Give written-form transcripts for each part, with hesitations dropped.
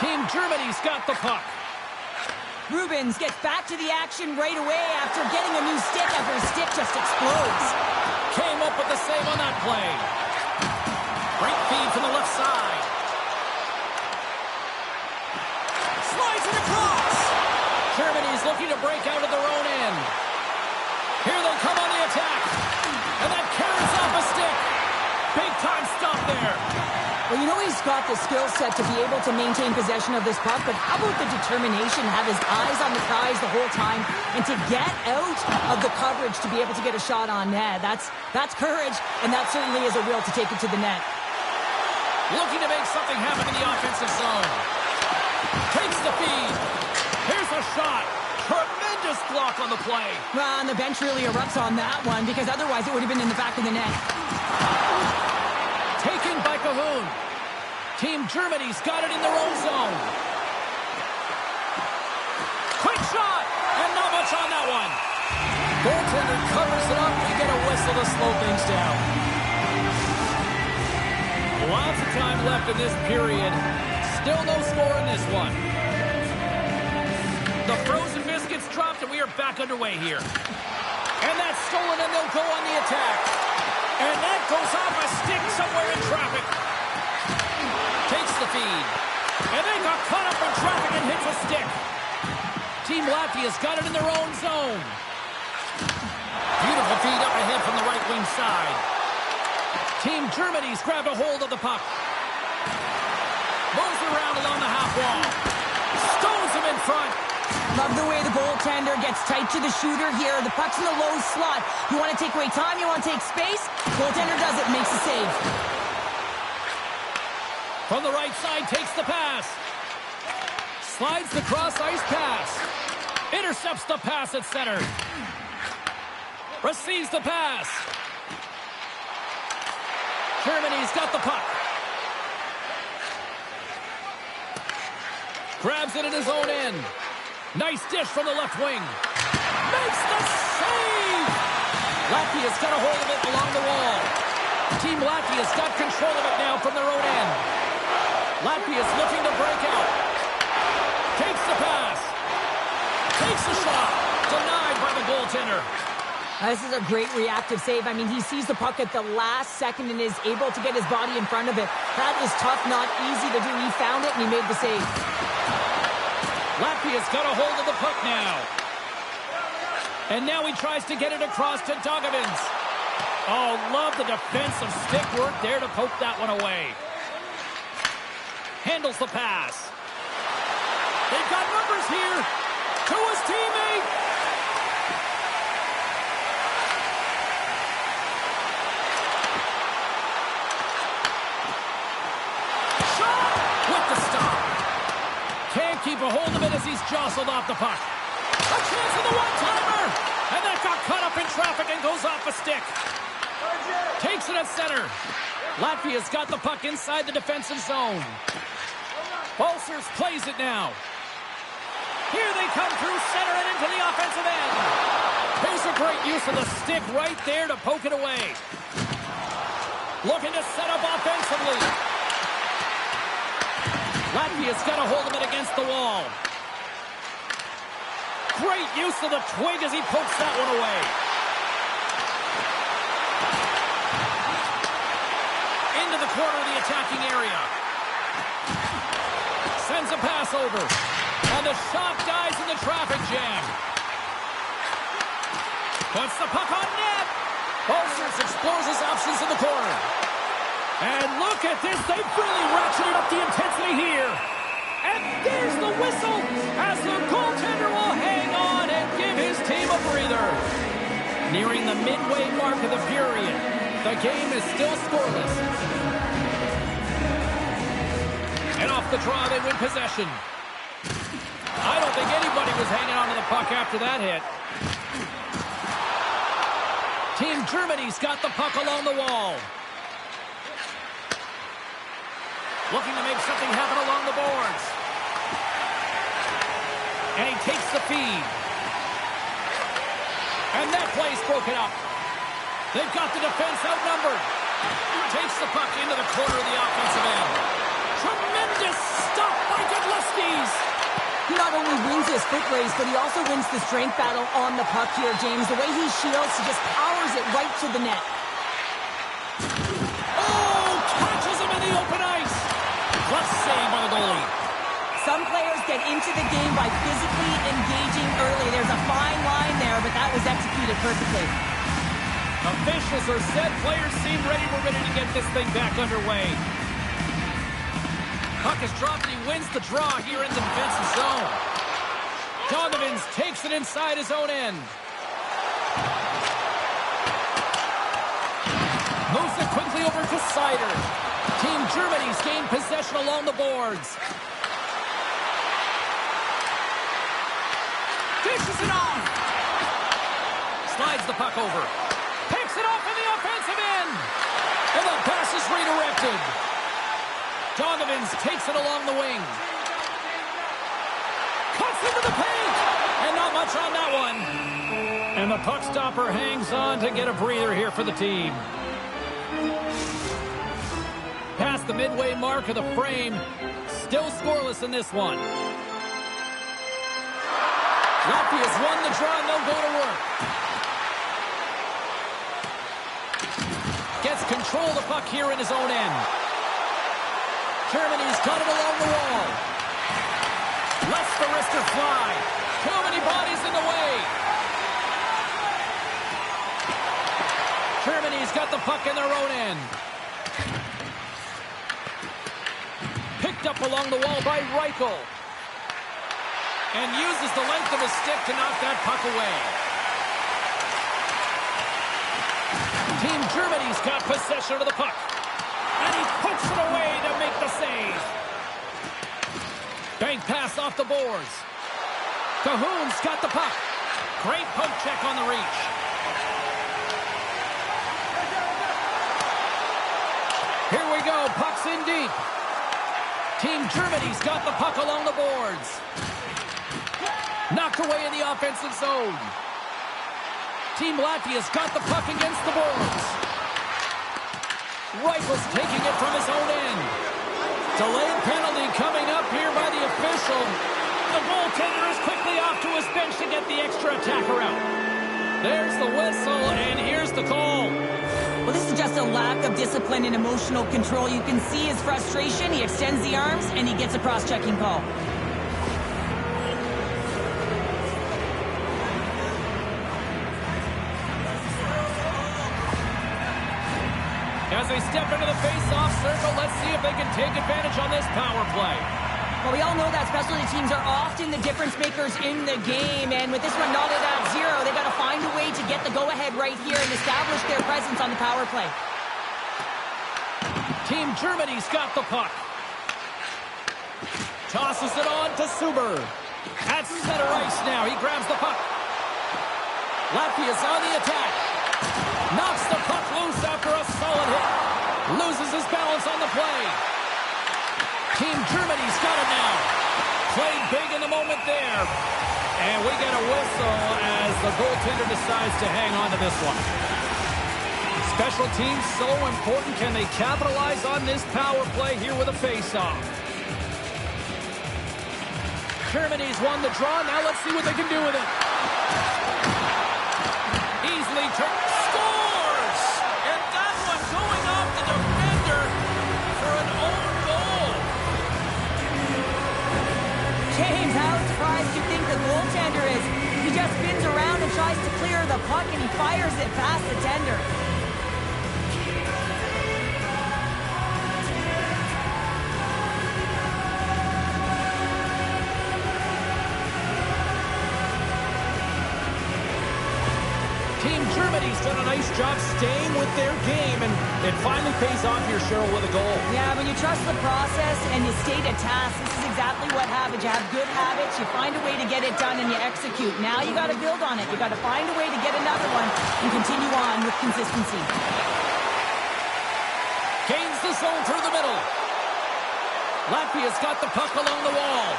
Team Germany's got the puck. Rubens gets back to the action right away after getting a new stick after his stick just explodes. Came up with the save on that play. Great feed from the left side. Slides it across. Germany's looking to break out of their own end. Here they come on the attack. And that carries off a stick. Big time stop there. Well, you know he's got the skill set to be able to maintain possession of this puck, but how about the determination, have his eyes on the prize the whole time, and to get out of the coverage to be able to get a shot on net. That's courage, and that certainly is a will to take it to the net. Looking to make something happen in the offensive zone. Takes the feed. Here's a shot. Tremendous block on the play. Well, and the bench really erupts on that one, because otherwise it would have been in the back of the net. Taken by Cahoon. Team Germany's got it in their own zone. Quick shot, and not much on that one. Goaltender covers it up. We get a whistle to slow things down. Lots of time left in this period. Still no score in this one. The frozen biscuits dropped, and we are back underway here. And that's stolen, and they'll go on the attack. And that goes off a stick somewhere in traffic. Takes the feed. And they got caught up in traffic and hits a stick. Team Latvia's got it in their own zone. Beautiful feed up ahead from the right wing side. Team Germany's grabbed a hold of the puck. Moves around along the half wall. Stones him in front. Love the way the goaltender gets tight to the shooter here. The puck's in the low slot. You want to take away time, you want to take space. Goaltender does it, makes the save. From the right side, takes the pass. Slides the cross-ice pass. Intercepts the pass at center. Receives the pass. Germany's got the puck. Grabs it in his own end. Nice dish from the left wing. Makes the save! Latvia's got a hold of it along the wall. Team Latvia's got control of it now from their own end. Latvia's looking to break out. Takes the pass. Takes the shot. Denied by the goaltender. This is a great reactive save. I mean, he sees the puck at the last second and is able to get his body in front of it. That is tough, not easy to do. He found it and he made the save. Latvia's got a hold of the puck now. And now he tries to get it across to Dogovins. Oh, love the defensive stick work there to poke that one away. Handles the pass. They've got numbers here. To his teammate. Shot with the stop. Can't keep a hold of it as he's jostled off the puck. A chance of the one-timer! And that got caught up in traffic and goes off a stick. Takes it at center. Latvia's got the puck inside the defensive zone. Bolsers plays it now. Here they come through center and into the offensive end. Here's a great use of the stick right there to poke it away. Looking to set up offensively. Latvia's got a hold of it against the wall. Great use of the twig as he pokes that one away. Into the corner of the attacking area. Sends a pass over. And the shot dies in the traffic jam. Puts the puck on net. Bolsers explores his options in the corner. And look at this. They've really ratcheted up the intensity here. And there's the whistle as the goaltender will hang on and give his team a breather. Nearing the midway mark of the period. The game is still scoreless. And off the draw, they win possession. I don't think anybody was hanging on to the puck after that hit. Team Germany's got the puck along the wall. Looking to make something happen along the boards. And he takes the feed. And that play's broken up. They've got the defense outnumbered. Takes the puck into the corner of the offensive end. Tremendous stop by Goodless. tremendous foot race, but he also wins the strength battle on the puck here, James. The way he shields, he just powers it right to the net. Oh, catches him in the open ice. What save by the goalie. Some players get into the game by physically engaging early. There's a fine line there, but that was executed perfectly. Officials are set. Players seem ready. We're ready to get this thing back underway. Puck is dropped and he wins the draw here in the defensive zone. Donovans takes it inside his own end. Moves it quickly over to Seider. Team Germany's gained possession along the boards. Dishes it off. Slides the puck over. Picks it off in the offensive end. And the pass is redirected. Donovans takes it along the wing. Cuts into the paint. And not much on that one. And the puck stopper hangs on to get a breather here for the team. Past the midway mark of the frame. Still scoreless in this one. Latvia's won the draw and they'll go to work. Gets control of the puck here in his own end. Germany's got it along the wall. Lets the wrister fly. Too many bodies in the way. Germany's got the puck in their own end. Picked up along the wall by Reichel. And uses the length of his stick to knock that puck away. Team Germany's got possession of the puck. And he puts it away to make the save. Bank pass off the boards. Cahoon's got the puck. Great poke check on the reach. Here we go. Puck's in deep. Team Germany's got the puck along the boards. Knocked away in the offensive zone. Team Latvia's got the puck against the boards. Reichel's taking it from his own end. Delayed penalty coming up here by the official. The goaltender is quickly off to his bench to get the extra attacker out. There's the whistle, and here's the call. Well, this is just a lack of discipline and emotional control. You can see his frustration. He extends the arms, and he gets a cross-checking call. As they step into the face-off circle, let's see if they can take advantage on this power play. Well, we all know that specialty teams are often the difference makers in the game, and with this one knotted at 0, they got to find a way to get the go-ahead right here and establish their presence on the power play. Team Germany's got the puck. Tosses it on to Suber. At center ice now, he grabs the puck. Latvia's on the attack. Knocks the puck loose after a solid hit. Loses his balance on the play. Team Germany's got it now. Played big in the moment there. And we get a whistle as the goaltender decides to hang on to this one. Special teams so important. Can they capitalize on this power play here with a face-off? Germany's won the draw. Now let's see what they can do with it. Easily scores! And that one going off the defender for an own goal. James, how surprised do you think the goaltender is? He just spins around and tries to clear the puck, and he fires it past the tender. Team Germany's done a nice job staying with their game, and it finally pays off here, Cheryl, with a goal. Yeah, when you trust the process and you stay to task, this is exactly what happens. You have good habits, you find a way to get it done, and you execute. Now you got to build on it. You got to find a way to get another one and continue on with consistency. Gains the zone through the middle. Latvia's got the puck along the wall.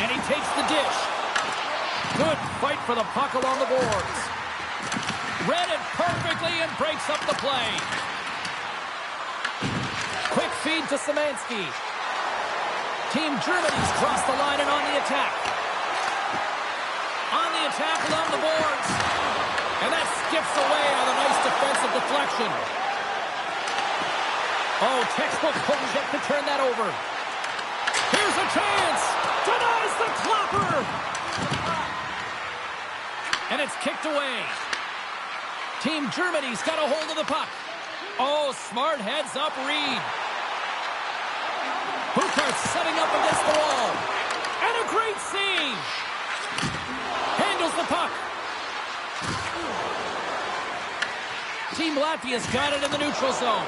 And he takes the dish. Good fight for the puck along the boards. Read it perfectly and breaks up the play. Quick feed to Szymanski. Team Germany's crossed the line and on the attack. On the attack along the boards. And that skips away on a nice defensive deflection. Oh, textbook Kovacic to turn that over. Here's a chance. Denies the clapper. And it's kicked away. Team Germany's got a hold of the puck. Oh, smart heads-up read. Bukart's setting up against the wall. And a great save. Handles the puck. Team Latvia's got it in the neutral zone.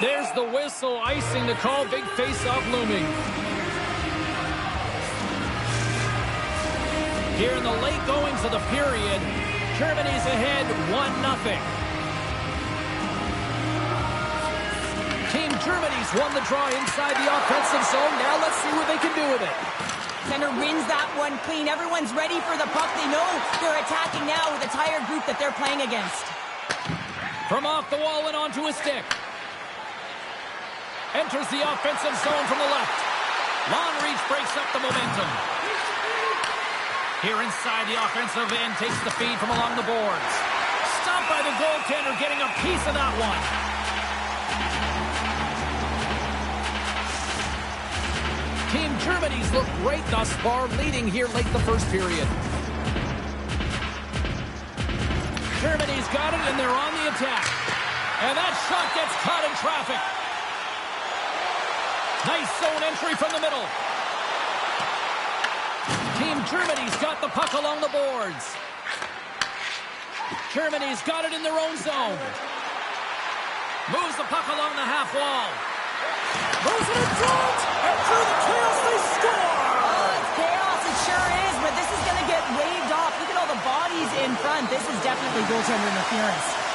There's the whistle, icing the call, big face-off looming. Here in the late goings of the period, Germany's ahead 1-0. Team Germany's won the draw inside the offensive zone. Now let's see what they can do with it. Center wins that one clean. Everyone's ready for the puck. They know they're attacking now with a tired group that they're playing against. From off the wall and onto a stick. Enters the offensive zone from the left. Long reach breaks up the momentum. Here inside the offensive end, takes the feed from along the boards. Stopped by the goaltender, getting a piece of that one. Team Germany's looked great thus far, leading here late the first period. Germany's got it, and they're on the attack. And that shot gets caught in traffic. Nice zone entry from the middle. Team Germany's got the puck along the boards. Germany's got it in their own zone. Moves the puck along the half wall. Moves it in front. And through the chaos, they score. Oh, it's chaos. It sure is. But this is going to get waved off. Look at all the bodies in front. This is definitely goaltender interference.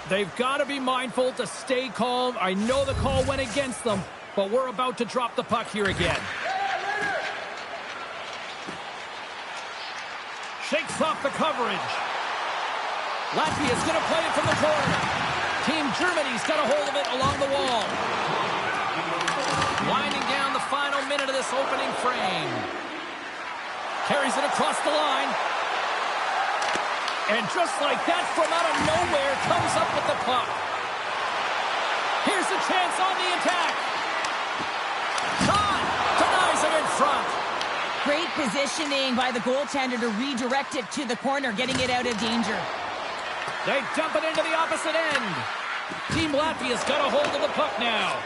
They've got to be mindful to stay calm. I know the call went against them, but we're about to drop the puck here again. Shakes off the coverage. Latvia's going to play it from the corner. Team Germany's got a hold of it along the wall. Winding down the final minute of this opening frame. Carries it across the line. And just like that, from out of nowhere, comes up with the puck. Here's a chance on the attack. Shot! Denies it in front. Great positioning by the goaltender to redirect it to the corner, getting it out of danger. They dump it into the opposite end. Team Latvia's got a hold of the puck now.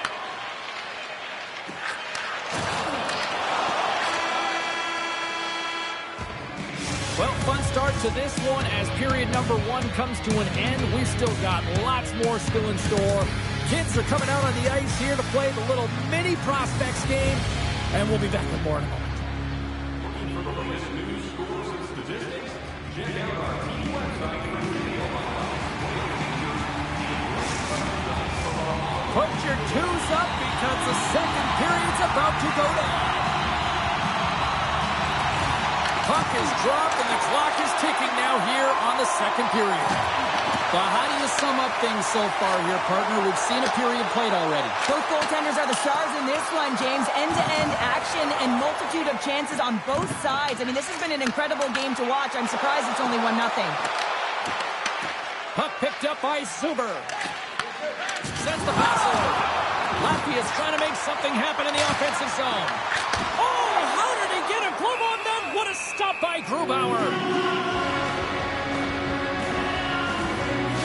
Well, fun start to this one as period number 1 comes to an end. We've still got lots more still in store. Kids are coming out on the ice here to play the little mini prospects game, and we'll be back with more in a moment. Put your twos up because the second period's about to go down. Puck is dropped and the clock is ticking now here on the second period. Well, how do you sum up things so far here, partner? We've seen a period played already. Both goaltenders are the stars in this one, James. End-to-end action and multitude of chances on both sides. I mean, this has been an incredible game to watch. I'm surprised it's only 1-0. Puck picked up by Zuber. Sends the pass over. Latvia's trying to make something happen in the offensive zone. Oh, how did he get a glove on them? What a stop by Grubauer.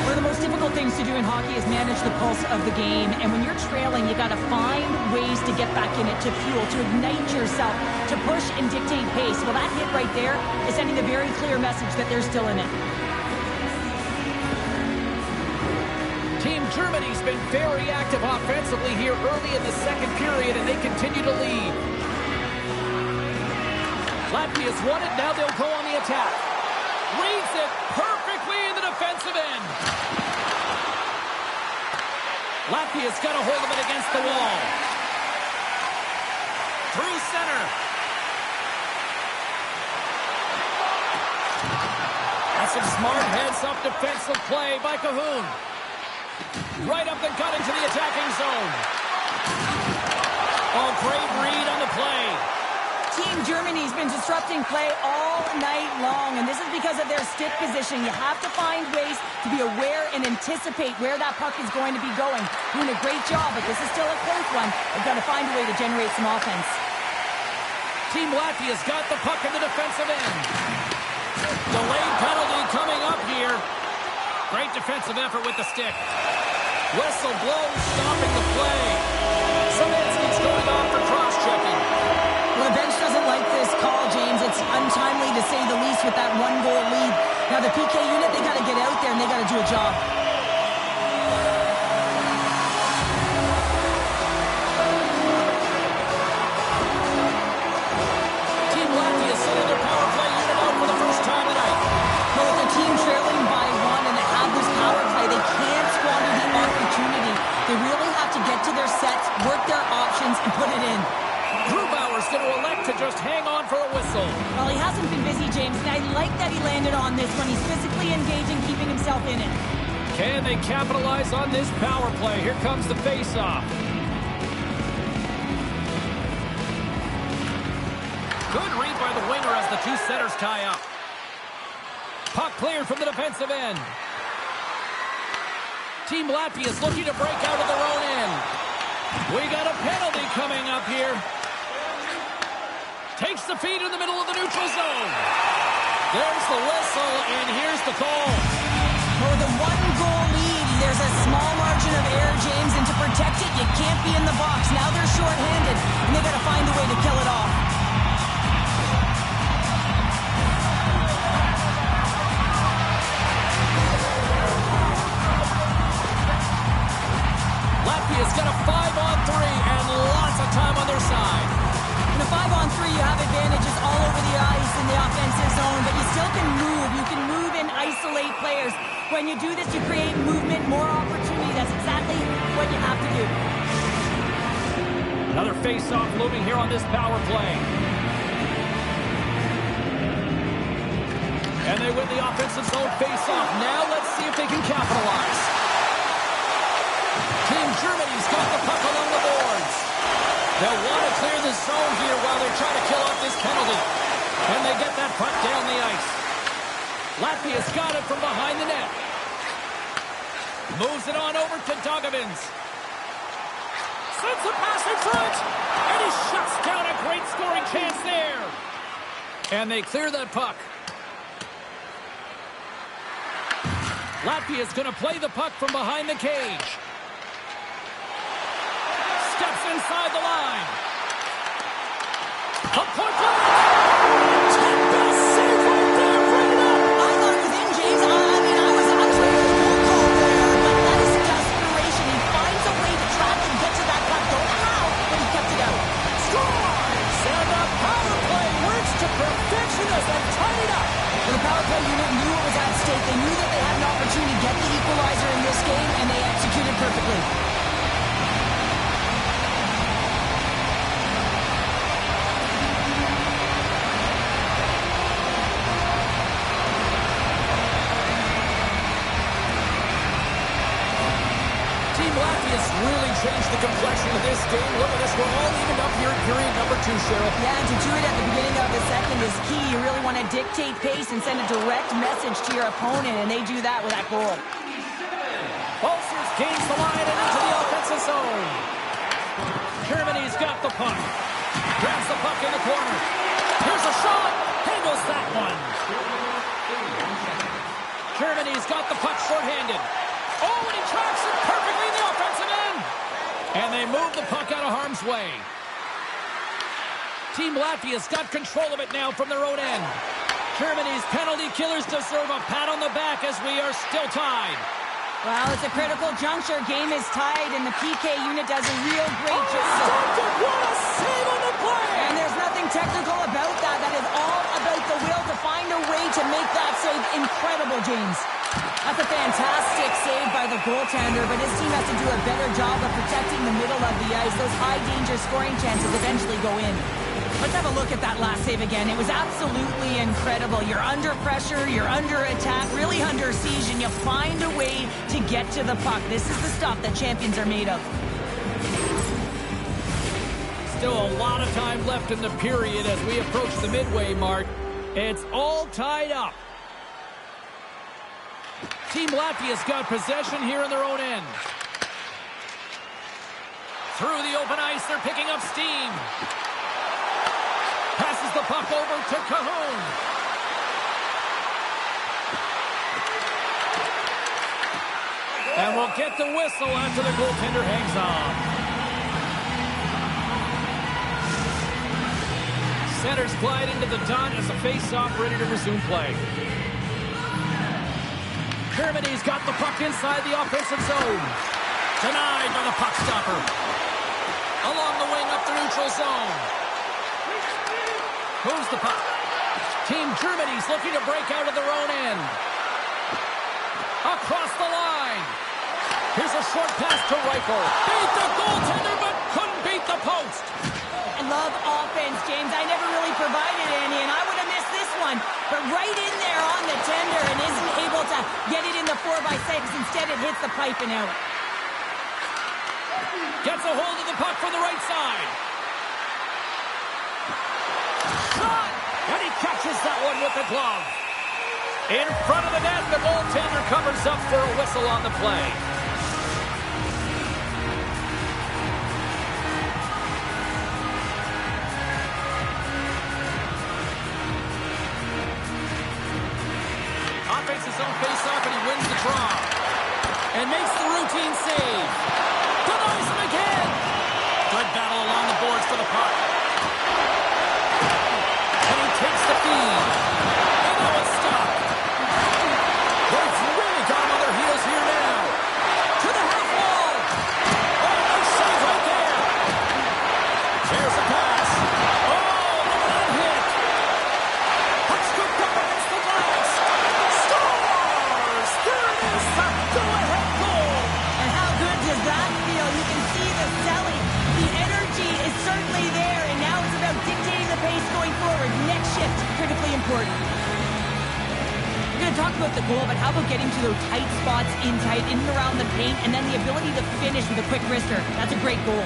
One of the most difficult things to do in hockey is manage the pulse of the game. And when you're trailing, you got to find ways to get back in it, to fuel, to ignite yourself, to push and dictate pace. Well, that hit right there is sending a very clear message that they're still in it. Team Germany's been very active offensively here early in the second period, and they continue to lead. Latvia's won it. Now they'll go on the attack. Reads it perfectly in the defensive end. Latvia's got a hold of it against the wall. Through center. That's some smart heads-up defensive play by Cahoon. Right up the gut into the attacking zone. Oh, great read on the play. Team Germany's been disrupting play all night long, and this is because of their stick position. You have to find ways to be aware and anticipate where that puck is going to be going. Doing a great job, but this is still a close one. They've got to find a way to generate some offense. Team Latvia's got the puck in the defensive end. Delayed penalty coming up here. Great defensive effort with the stick. Whistle blows, stopping the play. Szymanski's going off for cross-checking. Well, the bench doesn't like this call, James. It's untimely to say the least with that one-goal lead. Now, the PK unit, they got to get out there and they got to do a job. Team Latvia sending their power play unit out for the first time tonight. Well, with their team trailing by one and they have this power play, they can't squander the opportunity. They really have to get to their sets, work their options, and put it in. Grubauer's going to elect to just hang on for a whistle. Well, he hasn't been busy, James, and I like that he landed on this one. He's physically engaging, keeping himself in it. Can they capitalize on this power play? Here comes the face-off. Good read by the winger as the two setters tie up. Puck cleared from the defensive end. Team Latvia is looking to break out of their own end. We got a penalty coming up here. Takes the feed in the middle of the neutral zone. There's the whistle, and here's the call. For the one-goal lead, there's a small margin of error, James, and to protect it, you can't be in the box. Now they're shorthanded, and they got to find a way to kill it off. Latvia's got a 5-on-3 and lots of time on their side. In a 5-on-3, you have advantages all over the ice in the offensive zone, but you still can move. You can move and isolate players. When you do this, you create movement, more opportunity. That's exactly what you have to do. Another face-off looming here on this power play. And they win the offensive zone face-off. Now let's see if they can capitalize. Team Germany's got the puck along the boards. They'll want to clear the zone here while they're trying to kill off this penalty. And they get that puck down the ice. Latvia's got it from behind the net. Moves it on over to Dogovins. Sends a pass in front. And he shuts down a great scoring chance there. And they clear that puck. Latvia's going to play the puck from behind the cage. Steps inside the line. A point blank. Best save right there. Bring it up. I thought it was in, James. I was ready for a goal call there, but that is desperation. He finds a way to track and get to that puck. Don't know how, but he kept it out. Scores! And the power play works to perfection as they tie it up. Well, the power play unit knew what was at stake. They knew that they had an opportunity to get the equalizer in this game, and they executed perfectly. Latvia's really changed the complexion of this game. Look at this. We're all evened up here in period number 2, Cheryl. Yeah, and to do it at the beginning of the second is key. You really want to dictate pace and send a direct message to your opponent, and they do that with that goal. Bolsters gains the line and into the offensive zone. Germany's got the puck. Grabs the puck in the corner. Here's a shot. Handles that one. Germany's got the puck shorthanded. Oh, and he tracks it perfectly in the offensive end. And they move the puck out of harm's way. Team Latvia's got control of it now from their own end. Germany's penalty killers deserve a pat on the back as we are still tied. Well, it's a critical juncture. Game is tied, and the PK unit does a real great job. What a save on the play! And there's nothing technical about that. That is all about the will to find a way to make that save incredible, James. That's a fantastic save by the the goaltender, but his team has to do a better job of protecting the middle of the ice. Those high-danger scoring chances eventually go in. Let's have a look at that last save again. It was absolutely incredible. You're under pressure, you're under attack, really under siege, and you find a way to get to the puck. This is the stuff that champions are made of. Still a lot of time left in the period as we approach the midway mark. It's all tied up. Team Latvia's got possession here in their own end. Through the open ice, they're picking up steam. Passes the puck over to Cahoon. And we'll get the whistle after the goaltender hangs on. Centers glide into the dot as the face-off ready to resume play. Germany's got the puck inside the offensive zone. Denied by the puck stopper. Along the wing up the neutral zone. Moves the puck. Team Germany's looking to break out of their own end. Across the line. Here's a short pass to Reichel. Beat the goaltender, but couldn't beat the post. I love offense, James. I never really provided any, and I would have missed this one. But right in there on the tender and isn't able to get it in the 4x6. Instead, it hits the pipe and out. Gets a hold of the puck from the right side. Shot! And he catches that one with the glove. In front of the net, the goaltender covers up for a whistle on the play. Offense his own face-off, and he wins the draw. And makes the routine save. Denies him again. Good battle along the boards for the puck. And he takes the feed. And now it's stopped. They've really got him on their heels here now. To the half wall. Oh, nice save right there. There's a pass. Oh, look at that hit. Puck scooped up against the glass. Scores! There it is. A go-ahead goal. And how good does that feel? You can see the selling. The energy is certainly there, and now it's about dictating the pace going forward. Next shift, critically important. We're going to talk about the goal, but how about getting to those tight spots in and around the paint, and then the ability to finish with a quick wrister? That's a great goal.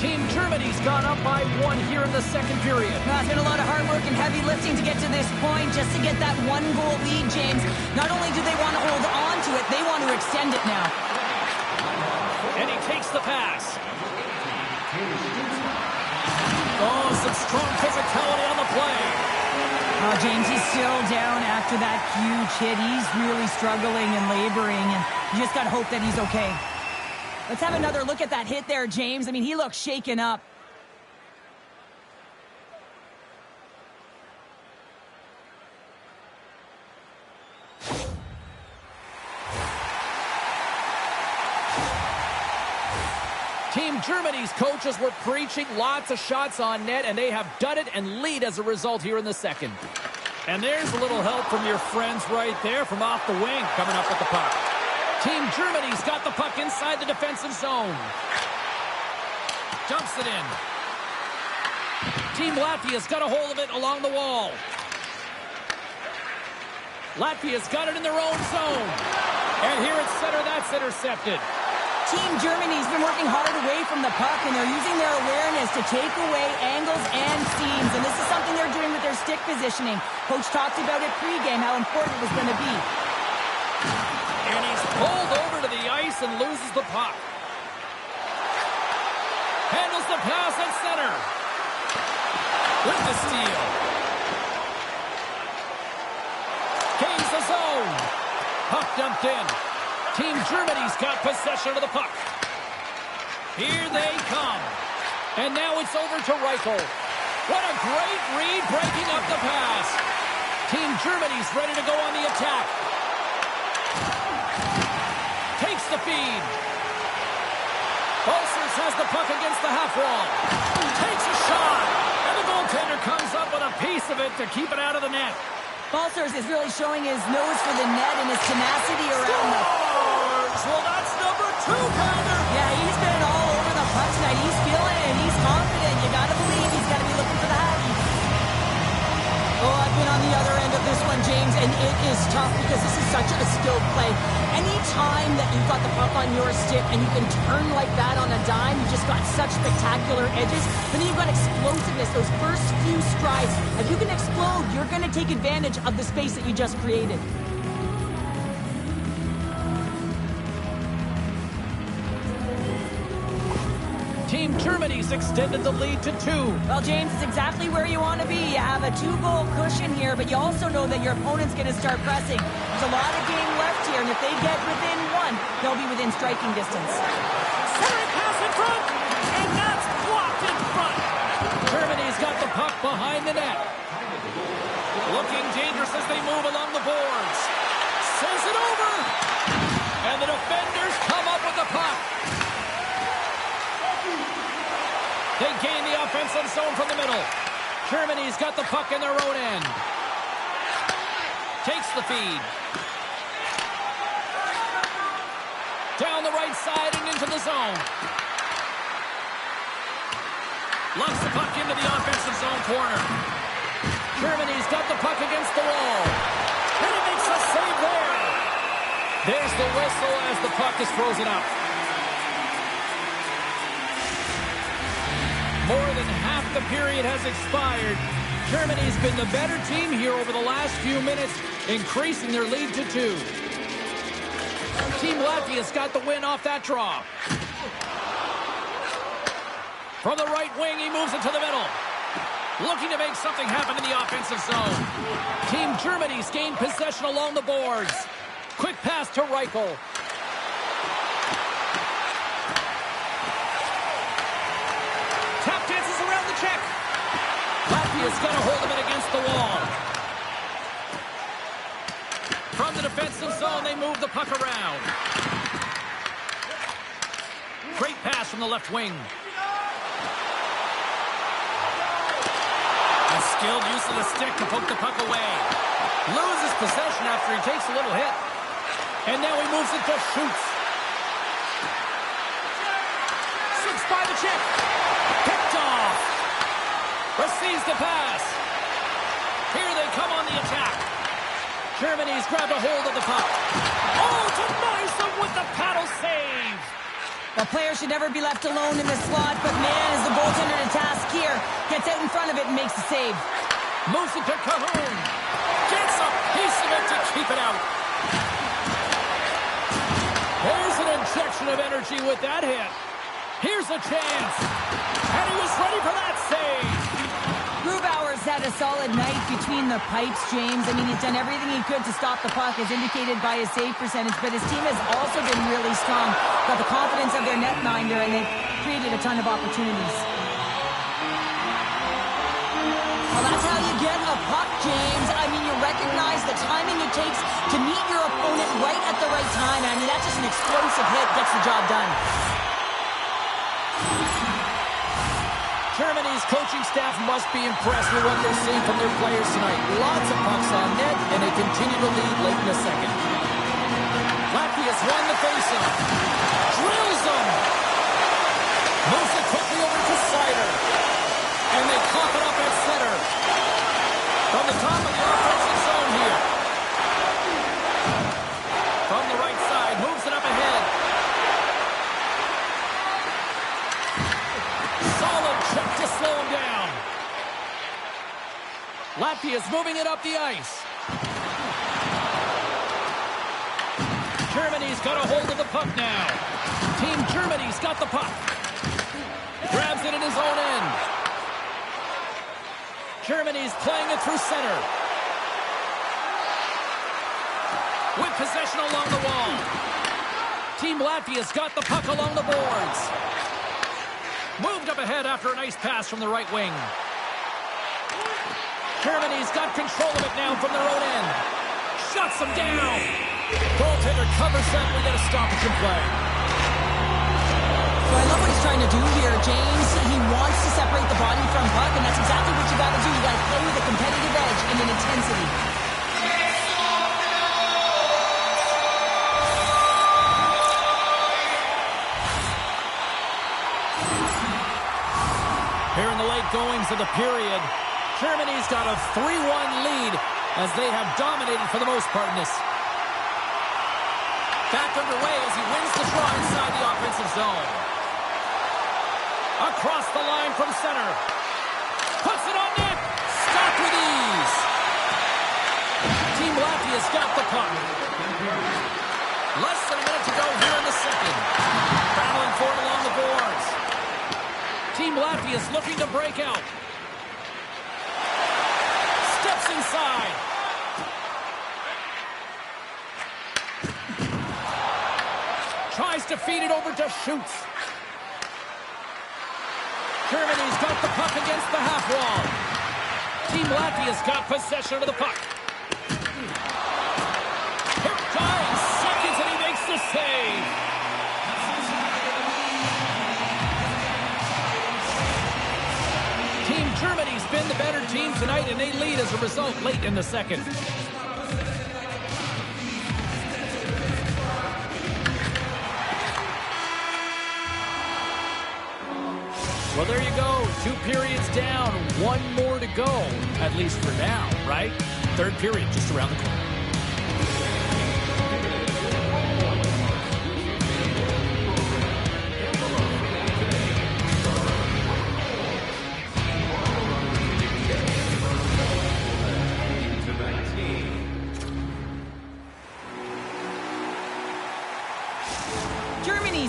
Team Germany's gone up by 1 here in the second period. It's been a lot of hard work and heavy lifting to get to this point, just to get that 1-goal lead, James. Not only do they want to hold on to it, they want to extend it now. And he takes the pass. Oh, some strong physicality on the play. James, he's still down after that huge hit. He's really struggling and laboring, and you just got to hope that he's okay. Let's have another look at that hit there, James. I mean, he looks shaken up. Team Germany's coaches were preaching lots of shots on net, and they have done it and lead as a result here in the second. And there's a little help from your friends right there from off the wing coming up with the puck. Team Germany's got the puck inside the defensive zone. Dumps it in. Team Latvia's got a hold of it along the wall. Latvia's got it in their own zone. And here at center, that's intercepted. Team Germany's been working hard away from the puck, and they're using their awareness to take away angles and seams. And this is something they're doing with their stick positioning. Coach talked about it pregame, how important it was going to be. And he's pulled over to the ice and loses the puck. Handles the pass at center. With the steal. Gains the zone. Puck dumped in. Team Germany's got possession of the puck. Here they come. And now it's over to Reichel. What a great read breaking up the pass. Team Germany's ready to go on the attack. Takes the feed. has the puck against the half wall. Takes a shot. And the goaltender comes up with a piece of it to keep it out of the net. Balcers is really showing his nose for the net and his tenacity around the... Well, that's number 2, Calder. Yeah, he's been all over the puck tonight. He's feeling it, and he's confident. You gotta believe he's gotta be looking for the Hattie. Oh, I've been on the other end of this one, James, and it is tough because this is such a skilled play. Any time that you've got the puck on your stick and you can turn like that on a dime, you've just got such spectacular edges. But then you've got explosiveness, those first few strides. If you can explode, you're going to take advantage of the space that you just created. Team Germany's extended the lead to 2. Well, James, it's exactly where you want to be. You have a 2-goal cushion here, but you also know that your opponent's going to start pressing. There's a lot of game left here, and if they get within 1, they'll be within striking distance. Centering pass in front, and that's blocked in front. Germany's got the puck behind the net. Looking dangerous as they move along the boards. Sends it over, and the defenders come up with the puck. They gain the offensive zone from the middle. Germany's got the puck in their own end. Takes the feed. Down the right side and into the zone. Lumps the puck into the offensive zone corner. Germany's got the puck against the wall. And he makes a save there. There's the whistle as the puck is frozen up. More than half the period has expired. Germany's been the better team here over the last few minutes, increasing their lead to 2. Team Latvia's got the win off that draw. From the right wing, he moves it to the middle. Looking to make something happen in the offensive zone. Team Germany's gained possession along the boards. Quick pass to Reichel. Tap dances around the check. Latvia's got a hold of it against the wall. From the defensive zone, they move the puck around. Great pass from the left wing. A skilled use of the stick to poke the puck away. Loses possession after he takes a little hit. And now he moves it to Schutz. Slips by the check. Picked off. Receives the pass. Here they come on the attack. Germany's grabbed a hold of the puck. Oh, denies him with the paddle save. The player should never be left alone in the slot, but man, is the goaltender to task here. Gets out in front of it and makes the save. Moves it to Cahoon. Gets a piece of it to keep it out. There's an injection of energy with that hit. Here's a chance. And he was ready for that save. Grubauer's had a solid night between the pipes, James. I mean, he's done everything he could to stop the puck, as indicated by his save percentage, but his team has also been really strong. Got the confidence of their netminder, and they've created a ton of opportunities. Well, that's how you get a puck, James. I mean, you recognize the timing it takes to meet your opponent right at the right time. I mean, that's just an explosive hit, gets the job done. Germany's coaching staff must be impressed with what they're seeing from their players tonight. Lots of pucks on net, and they continue to lead late in the second. Latvia's won the faceoff. Drills them. Moves it quickly over to Sider. And they cough it up at center. From the top of the offensive zone here. From the right side, moves it up ahead. Solid check to slow him down. Latvia's moving it up the ice. Germany's got a hold of the puck now. Team Germany's got the puck. Grabs it in his own end. Germany's playing it through center. With possession along the wall. Team Latvia's got the puck along the boards. Moved up ahead after a nice pass from the right wing. Germany's got control of it now from their own end. Shuts them down. Goaltender covers that. We get a stoppage in play. So I love what he's trying to to do here, James. He wants to separate the body from puck, and that's exactly what you got to do. You got to play with a competitive edge and an intensity. Here in the late goings of the period, Germany's got a 3-1 lead as they have dominated for the most part in this. Back underway as he wins the draw inside the offensive zone. Across the line from center. Puts it on net. Stopped with ease. Team Latvia's got the puck. Less than a minute to go here in the second. Battling for it along the boards. Team Latvia's looking to break out. Steps inside. Tries to feed it over to Schutz. Germany's got the puck against the half wall. Team Latvia's got possession of the puck. Here 9 seconds and he makes the save. Team Germany's been the better team tonight and they lead as a result late in the second. Well, there you go. 2 periods down. 1 more to go, at least for now, right? Third period just around the corner.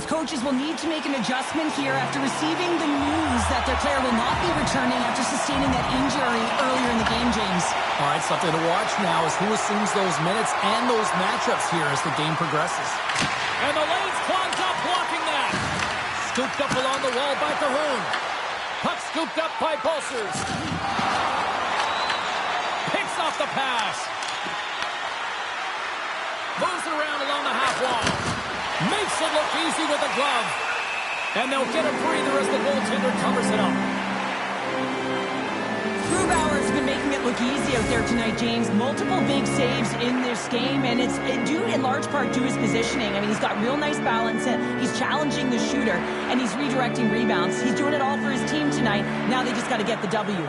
Coaches will need to make an adjustment here after receiving the news that their player will not be returning after sustaining that injury earlier in the game, James. All right, something to watch now is who assumes those minutes and those matchups here as the game progresses. And the lane's clogged up, blocking that. Scooped up along the wall by Cahoon. Puck scooped up by Balsers. Picks off the pass. Moves it around along the half wall. Makes it look easy with the glove. And they'll get a breather as the goaltender covers it up. Grubauer's been making it look easy out there tonight, James. Multiple big saves in this game, and it's due in large part to his positioning. I mean, he's got real nice balance. He's challenging the shooter, and he's redirecting rebounds. He's doing it all for his team tonight. Now they just got to get the W.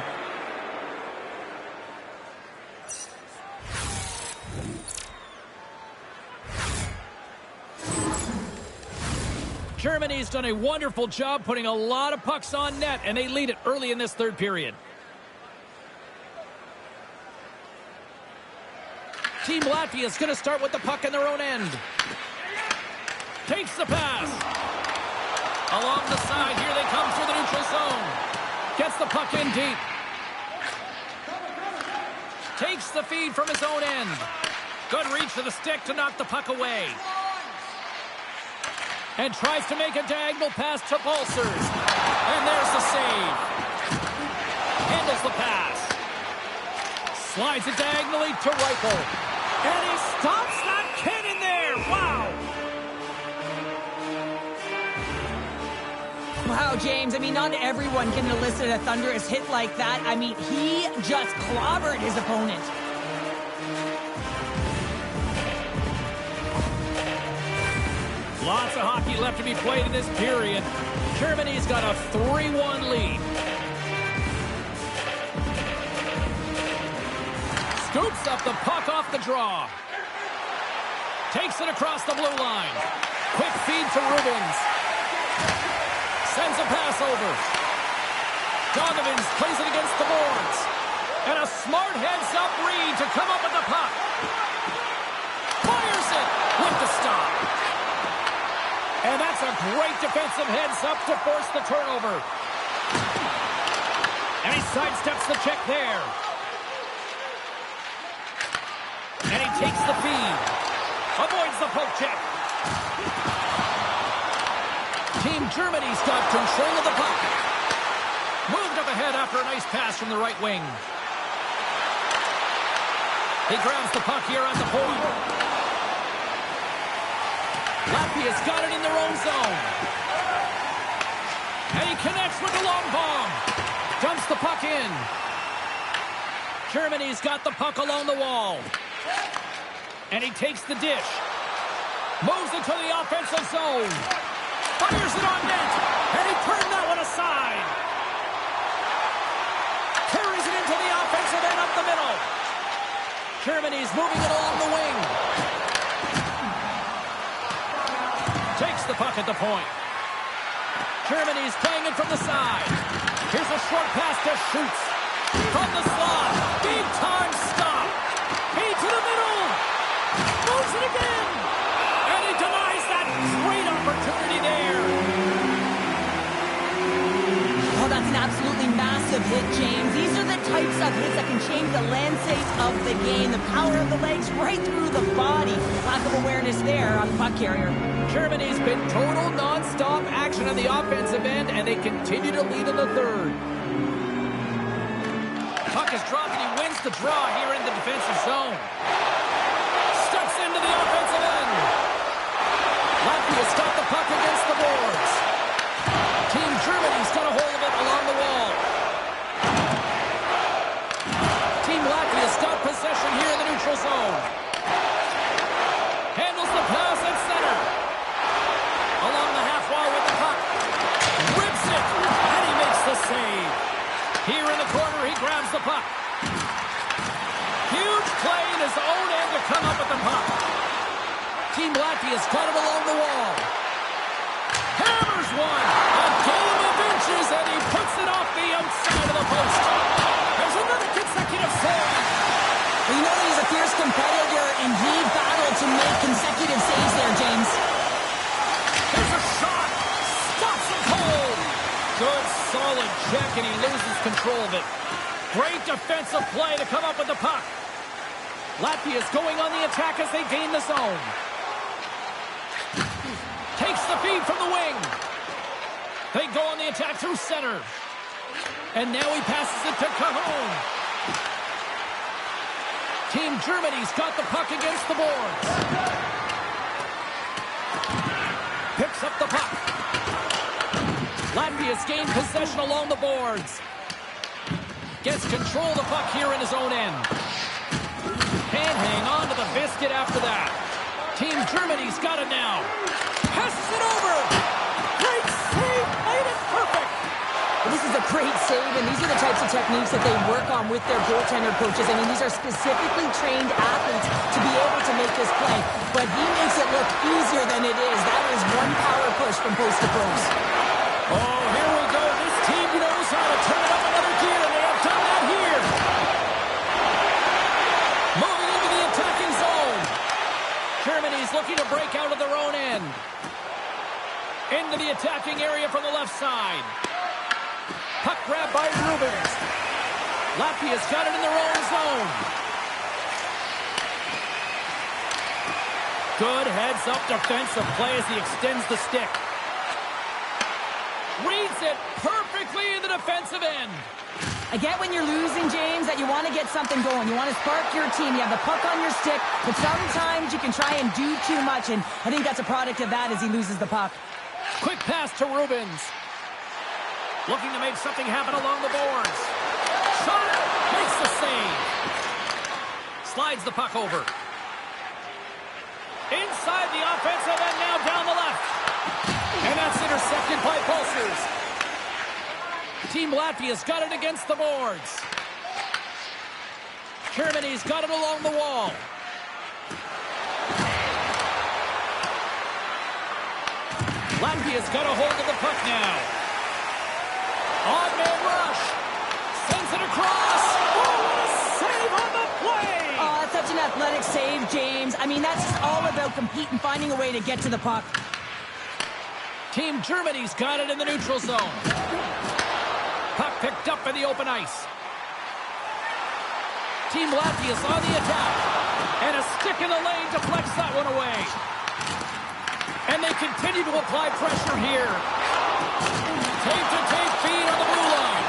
Germany's done a wonderful job putting a lot of pucks on net, and they lead it early in this third period. Team Latvia is going to start with the puck in their own end. Takes the pass. Along the side, here they come through the neutral zone. Gets the puck in deep. Takes the feed from his own end. Good reach to the stick to knock the puck away. And tries to make a diagonal pass to Balsers. And there's the save. Handles the pass. Slides it diagonally to Reichel. And he stops that kid in there. Wow. Wow, James. I mean, not everyone can elicit a thunderous hit like that. I mean, he just clobbered his opponent. Lots of hockey left to be played in this period. Germany's got a 3-1 lead. Scoops up the puck off the draw. Takes it across the blue line. Quick feed to Rubens. Sends a pass over. Donovans plays it against the boards. And a smart heads-up read to come up with the puck. Fires it with the stop. And that's a great defensive heads-up to force the turnover. And he sidesteps the check there. And he takes the feed. Avoids the poke check. Team Germany's got control of the puck. Moved up ahead after a nice pass from the right wing. He grabs the puck here at the point. Latvia's got it in their own zone. connects with the long bomb. Dumps the puck in. Germany's got the puck along the wall. And he takes the dish. Moves into the offensive zone. Fires it on net. And he turned that one aside. Carries it into the offensive end up the middle. Germany's moving it along the wing. Takes the puck at the point. Germany's playing it from the side. Here's a short pass to Schutz. From the slot. Big time stop. Feed to the middle. Moves it again. And he denies that great opportunity there. Oh, that's an absolutely massive hit, James. These are the types of hits that can change the landscape of the game. The power of the legs right through the body. Lack of awareness there on the puck carrier. Germany's been total non-stop action on the offensive end, and they continue to lead in the third. Puck is dropped, and he wins the draw here in the defensive zone. Steps into the offensive end. Latvia's got the puck against the boards. Team Germany's got a hold of it along the wall. Team Latvia's got possession here in the neutral zone. Handles the pass at center. Along the half wall with the puck. Rips it, and he makes the save. Here in the corner, he grabs the puck. Huge play in his own end to come up with the puck. Team Latvia's got it along the wall. Hammers one. A game of inches, and he puts it off the outside of the post. There's another consecutive save. Well, you know that he's a fierce competitor, and he battled to make consecutive saves there, James. There's a shot. Stops him cold. Good, solid check, and he loses control of it. Great defensive play to come up with the puck. Latvia's going on the attack as they gain the zone. Takes the feed from the wing. They go on the attack through center. And now he passes it to Cajon. Team Germany's got the puck against the boards. Picks up the puck. Latvia's gained possession along the boards. Gets control of the puck here in his own end. Can't hang on to the biscuit after that. Team Germany's got it now. Passes it over. Great save. Made it perfect. This is a great save, and these are the types of techniques that they work on with their goaltender coaches. I mean, these are specifically trained athletes to be able to make this play. But he makes it look easier than it is. That is one power push from post to post. Oh, here we go. This team knows how to turn it up another gear, and they have done that here. Moving into the attacking zone. Germany's looking to break out of their own end. Into the attacking area from the left side. Puck grab by Rubens. Latvia's got it in their own zone. Good heads-up defensive play as he extends the stick. Reads it perfectly in the defensive end. I get when you're losing, James, that you want to get something going. You want to spark your team. You have the puck on your stick, but sometimes you can try and do too much, and I think that's a product of that as he loses the puck. Quick pass to Rubens. Looking to make something happen along the boards. Shot it. Makes the save. Slides the puck over. Inside the offensive and now down the left. And that's intercepted by Pulsers. Team Latvia's got it against the boards. Germany's got it along the wall. Latvia's got a hold of the puck now. Odd man rush. Sends it across. Oh, what a save on the play. Oh, that's such an athletic save, James. I mean, that's just all about competing, finding a way to get to the puck. Team Germany's got it in the neutral zone. Puck picked up in the open ice. Team Latvia's on the attack. And a stick in the lane deflects that one away. And they continue to apply pressure here. Tape-to-tape feed on the blue line.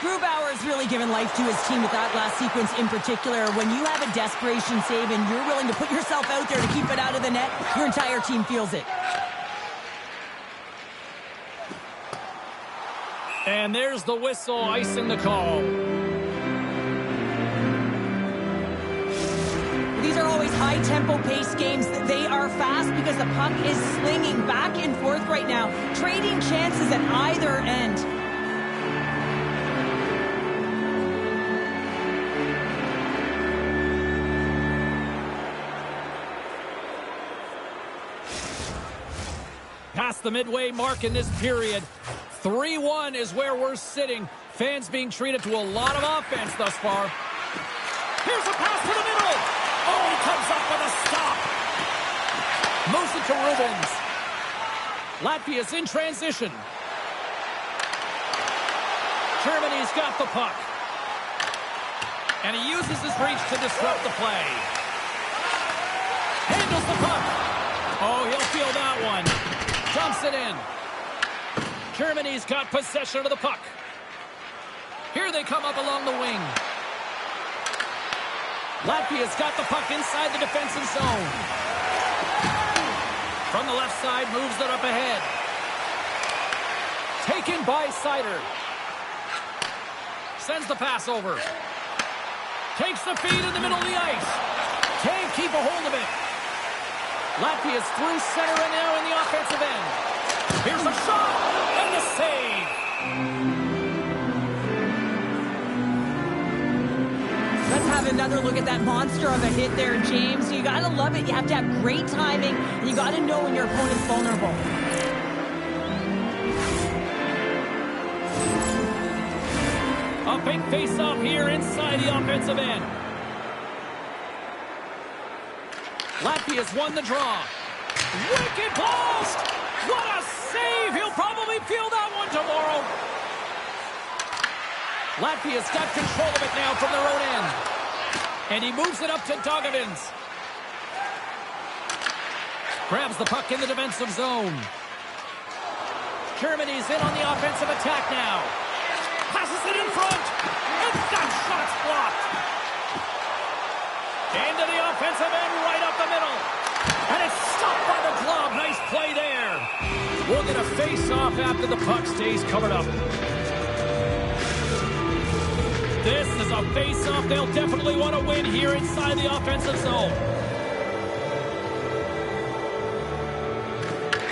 Grubauer's really given life to his team with that last sequence in particular. When you have a desperation save and you're willing to put yourself out there to keep it out of the net, your entire team feels it. And there's the whistle icing the call. These are always high-tempo pace games. They are fast because the puck is slinging back and forth right now, trading chances at either end. Past the midway mark in this period. 3-1 is where we're sitting. Fans being treated to a lot of offense thus far. Here's a pass to the middle. Oh, he comes up with a stop. Moves it to Rubens. Latvia's in transition. Germany's got the puck. And he uses his reach to disrupt the play. Handles the puck. Oh, he'll feel that one. Dumps it in. Germany's got possession of the puck. Here they come up along the wing. Latvia's got the puck inside the defensive zone. From the left side, moves it up ahead. Taken by Sider. Sends the pass over. Takes the feed in the middle of the ice. Can't keep a hold of it. Latvia's through center and now in the offensive end. Here's a shot and the save. Let's have another look at that monster of a hit there, James. You got to love it. You have to have great timing, and you got to know when your opponent's vulnerable. A big face-off here inside the offensive end. Latvia's won the draw. Wicked post! What a save! He'll probably feel that one tomorrow. Latvia's got control of it now from their own end. And he moves it up to Dogovins. Grabs the puck in the defensive zone. Germany's in on the offensive attack now. Passes it in front. And that shot's blocked. Into the offensive end, right up the middle. And it's stopped by the glove. Nice play there. We'll get a face-off after the puck stays covered up. This is a face-off they'll definitely want to win here inside the offensive zone.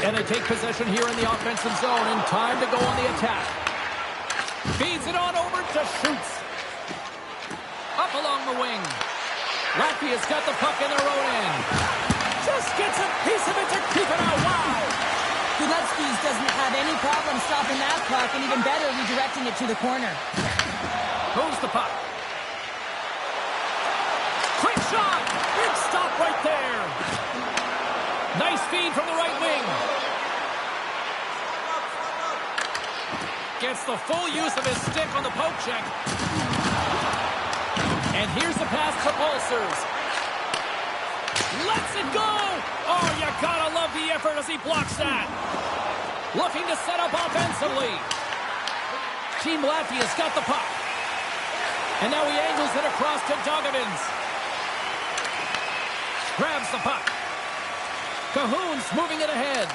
And they take possession here in the offensive zone, and time to go on the attack. Feeds it on over to Schutz. Up along the wing. Latvia's got the puck in their own end. Just gets a piece of it to keep it out. Wow! Gudlevskis doesn't have any problem stopping that puck, and even better, redirecting it to the corner. Moves the puck. Quick shot! Big stop right there. Nice feed from the right wing. Gets the full use of his stick on the poke check. And here's the pass to Pulsers. Lets it go! Oh, you gotta love the effort as he blocks that. Looking to set up offensively. Team Latvia's got the puck. And now he angles it across to Dogovins. Grabs the puck. Cahoon's moving it ahead.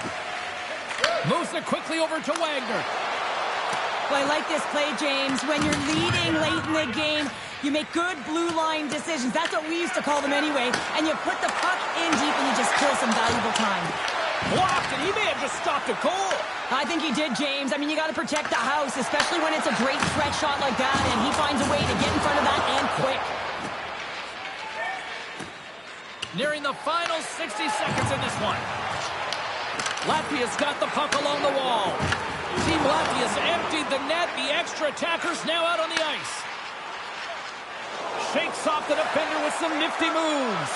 Moves it quickly over to Wagner. Well, I like this play, James. When you're leading late in the game, you make good blue line decisions. That's what we used to call them anyway. And you put the puck in deep and you just kill some valuable time. Blocked, and he may have just stopped a goal. I think he did, James. I mean, you got to protect the house, especially when it's a great threat shot like that, and he finds a way to get in front of that and quick. Nearing the final 60 seconds in this one. Latvia's got the puck along the wall. Team Latvia's emptied the net. The extra attackers now out on the ice. Shakes off the defender with some nifty moves.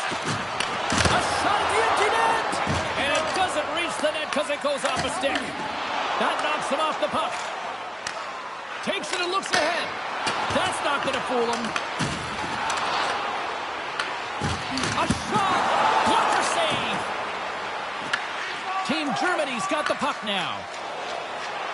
A shot at the empty net! And it doesn't reach the net because it goes off a stick. That knocks him off the puck. Takes it and looks ahead. That's not going to fool him. A shot! Blocker save! Team Germany's got the puck now.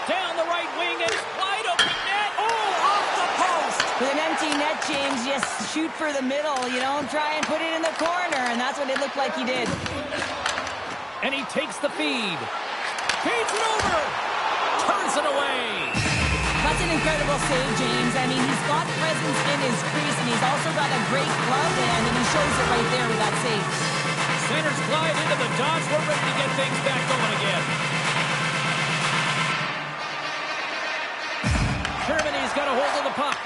Down the right wing and wide open net. Oh, off the post! With an empty net, James, just shoot for the middle. You don't try and put it in the corner, and that's what it looked like he did. And he takes the feed. Feeds it over. Turns it away. That's an an incredible save, James. I mean, he's got presence in his crease, and he's also got a great glove hand, and he shows it right there with that save. Centers glide into the dots. We're ready to get things back going again. Germany's got a hold of the puck.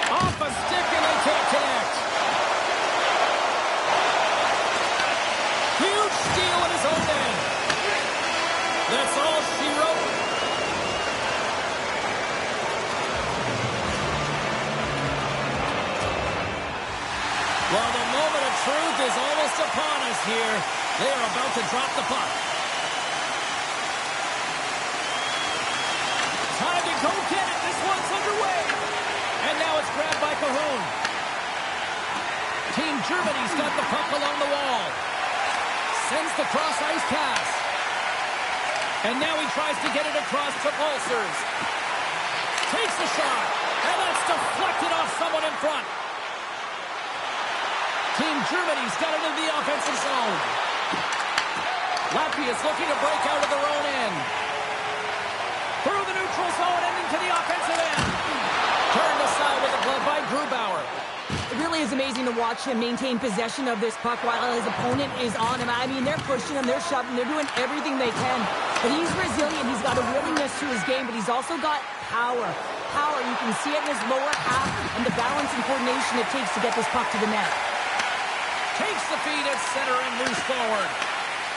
Off a stick, and they can't connect. Huge steal in his own end. That's all she wrote. Well, the moment of truth is almost upon us here. They are about to drop the puck. Time to go get it. This one's underway. And now it's grabbed by Cajon. Team Germany's got the puck along the wall. Sends the cross-ice pass. And now he tries to get it across to Pulsers. Takes the shot. And that's deflected off someone in front. Team Germany's got it in the offensive zone. Latvia's looking to break out of their own end. Through the neutral zone and into the offensive end. Turned aside with a glove by Grubauer. It really is amazing to watch him maintain possession of this puck while his opponent is on him. I mean, they're pushing him, they're shoving, they're doing everything they can. But he's resilient, he's got a willingness to his game, but he's also got power. Power, you can see it in his lower half and the balance and coordination it takes to get this puck to the net. Takes the feed at center and moves forward.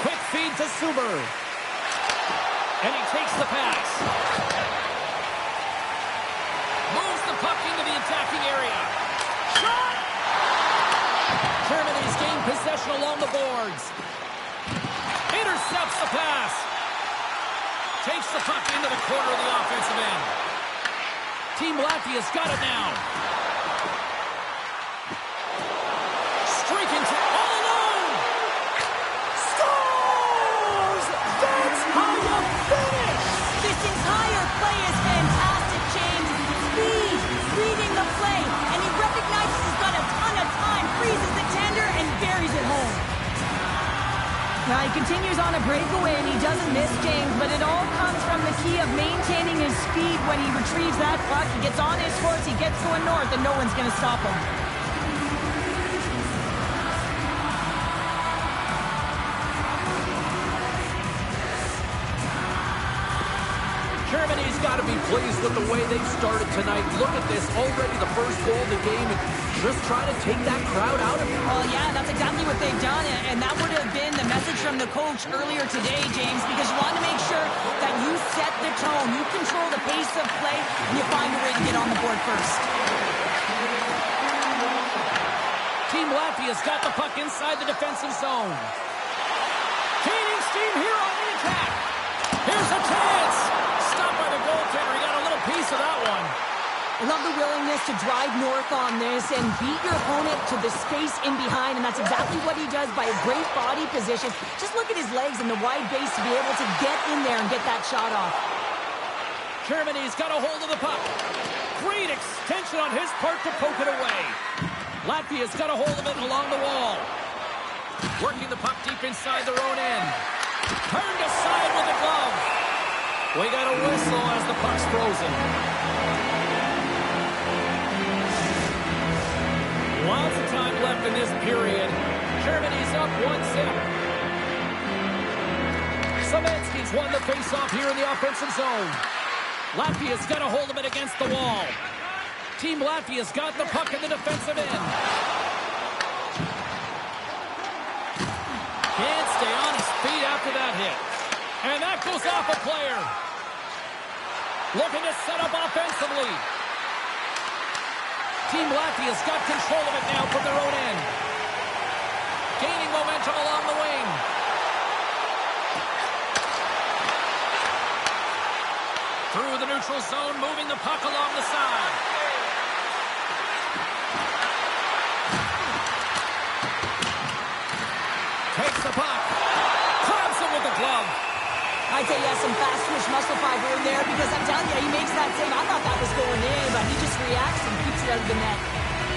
Quick feed to Suber. And he takes the pass. Moves the puck into the attacking area. Shot! Germany's gained possession along the boards. Intercepts the pass. Takes the puck into the corner of the offensive end. Team Latvia's got it now. Streaking to all alone. Scores! That's how you finish! This entire play is fantastic, James. Speed, reading the play, and he recognizes he's got a ton of time, freezes the tender, and buries it home. Now he continues on a breakaway, and he doesn't miss, James, but it all comes from the key of maintaining his speed when he retrieves that puck. He gets on his horse, he gets going north, and no one's going to stop him. Germany's got to be pleased with the way they've started tonight. Look at this, already the first goal of the game, and just trying to take that crowd out of it. Well, yeah, that's exactly what they've done, and that would have been the message from the coach earlier today, James, because you want to make sure that you set the tone, you control the pace of play, and you find a way to get on the board first. Team Latvia's got the puck inside the defensive zone. Gaining steam here on the attack. Here's a chance. Stopped by the goaltender. He got a little piece of that one. I love the willingness to drive north on this and beat your opponent to the space in behind, and that's exactly what he does by a great body position. Just look at his legs and the wide base to be able to get in there and get that shot off. Germany's got a hold of the puck. Great extension on his part to poke it away. Latvia's got a hold of it along the wall. Working the puck deep inside their own end. Turned aside with a glove. We got a whistle as the puck's frozen. Lots of time left in this period. Germany's up 1-0. Szymanski's won the faceoff here in the offensive zone. Latvia's got a hold of it against the wall. Team Latvia's got the puck in the defensive end. Can't stay on his feet after that hit. And that goes off a player. Looking to set up offensively. Team Latvia's got control of it now from their own end. Gaining momentum along the wing. Through the neutral zone, moving the puck along the side. Takes the puck. Grabs it with the glove. I'd say he has some fast twitch muscle fiber in there, because I'm telling you, he makes that save. I thought that was going in, but he just reacts and keeps it out of the net.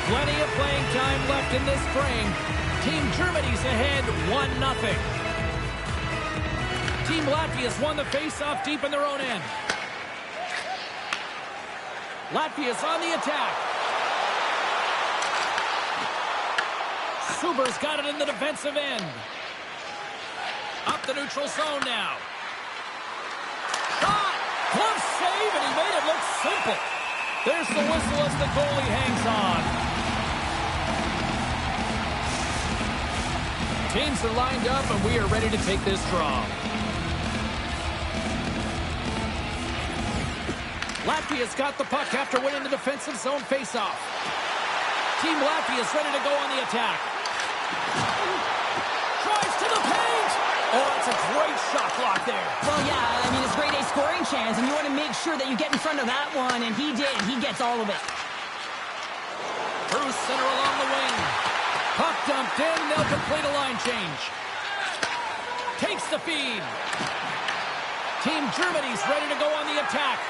Plenty of playing time left in this frame. Team Germany's ahead 1-0. Team Latvia's won the face-off deep in their own end. Latvia's on the attack. Suber's got it in the defensive end. Up the neutral zone now. Shot! Glove save, and he made it look simple. There's the whistle as the goalie hangs on. Teams are lined up, and we are ready to take this draw. Latvia's got the puck after winning the defensive zone faceoff. Team Latvia is ready to go on the attack. Drives to the paint! Oh, it's a great shot block there. Well, yeah, I mean, it's grade A scoring chance, and you want to make sure that you get in front of that one, and he did. He gets all of it. Through center along the wing. Puck dumped in, they'll complete a line change. Takes the feed. Team Germany's ready to go on the attack.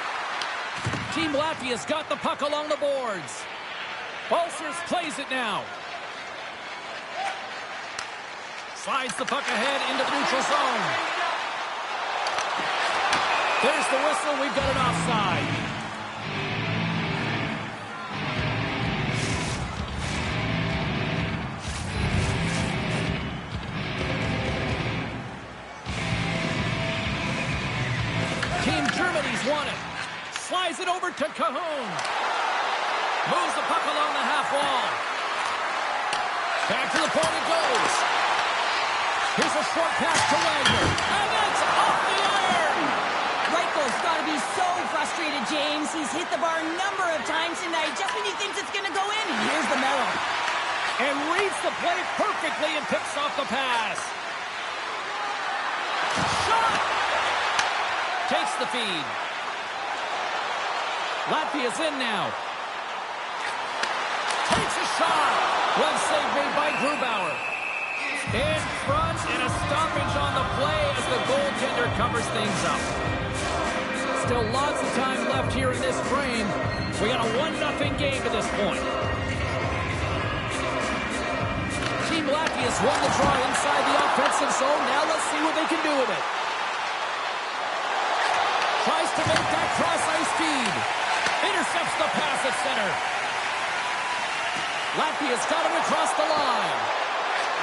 Team Latvia's got the puck along the boards. Balcers plays it now. Slides the puck ahead into the neutral zone. There's the whistle. We've got an offside. Team Germany's won it. Slides it over to Cahoon. Moves the puck along the half wall. Back to the point it goes. Here's a short pass to Wagner. And that's off the iron! Reichel's got to be so frustrated, James. He's hit the bar a number of times tonight just when he thinks it's going to go in. And here's the medal. And reads the play perfectly and picks off the pass. Shot! Takes the feed. Latvia's in now. Takes a shot. Well saved made by Grubauer. In front and a stoppage on the play as the goaltender covers things up. Still lots of time left here in this frame. We got a 1-0 game to this point. Team Latvia's won the draw inside the offensive zone. Now let's see what they can do with it. Tries to make that cross-ice feed. Intercepts the pass at center. Latvia's got him across the line.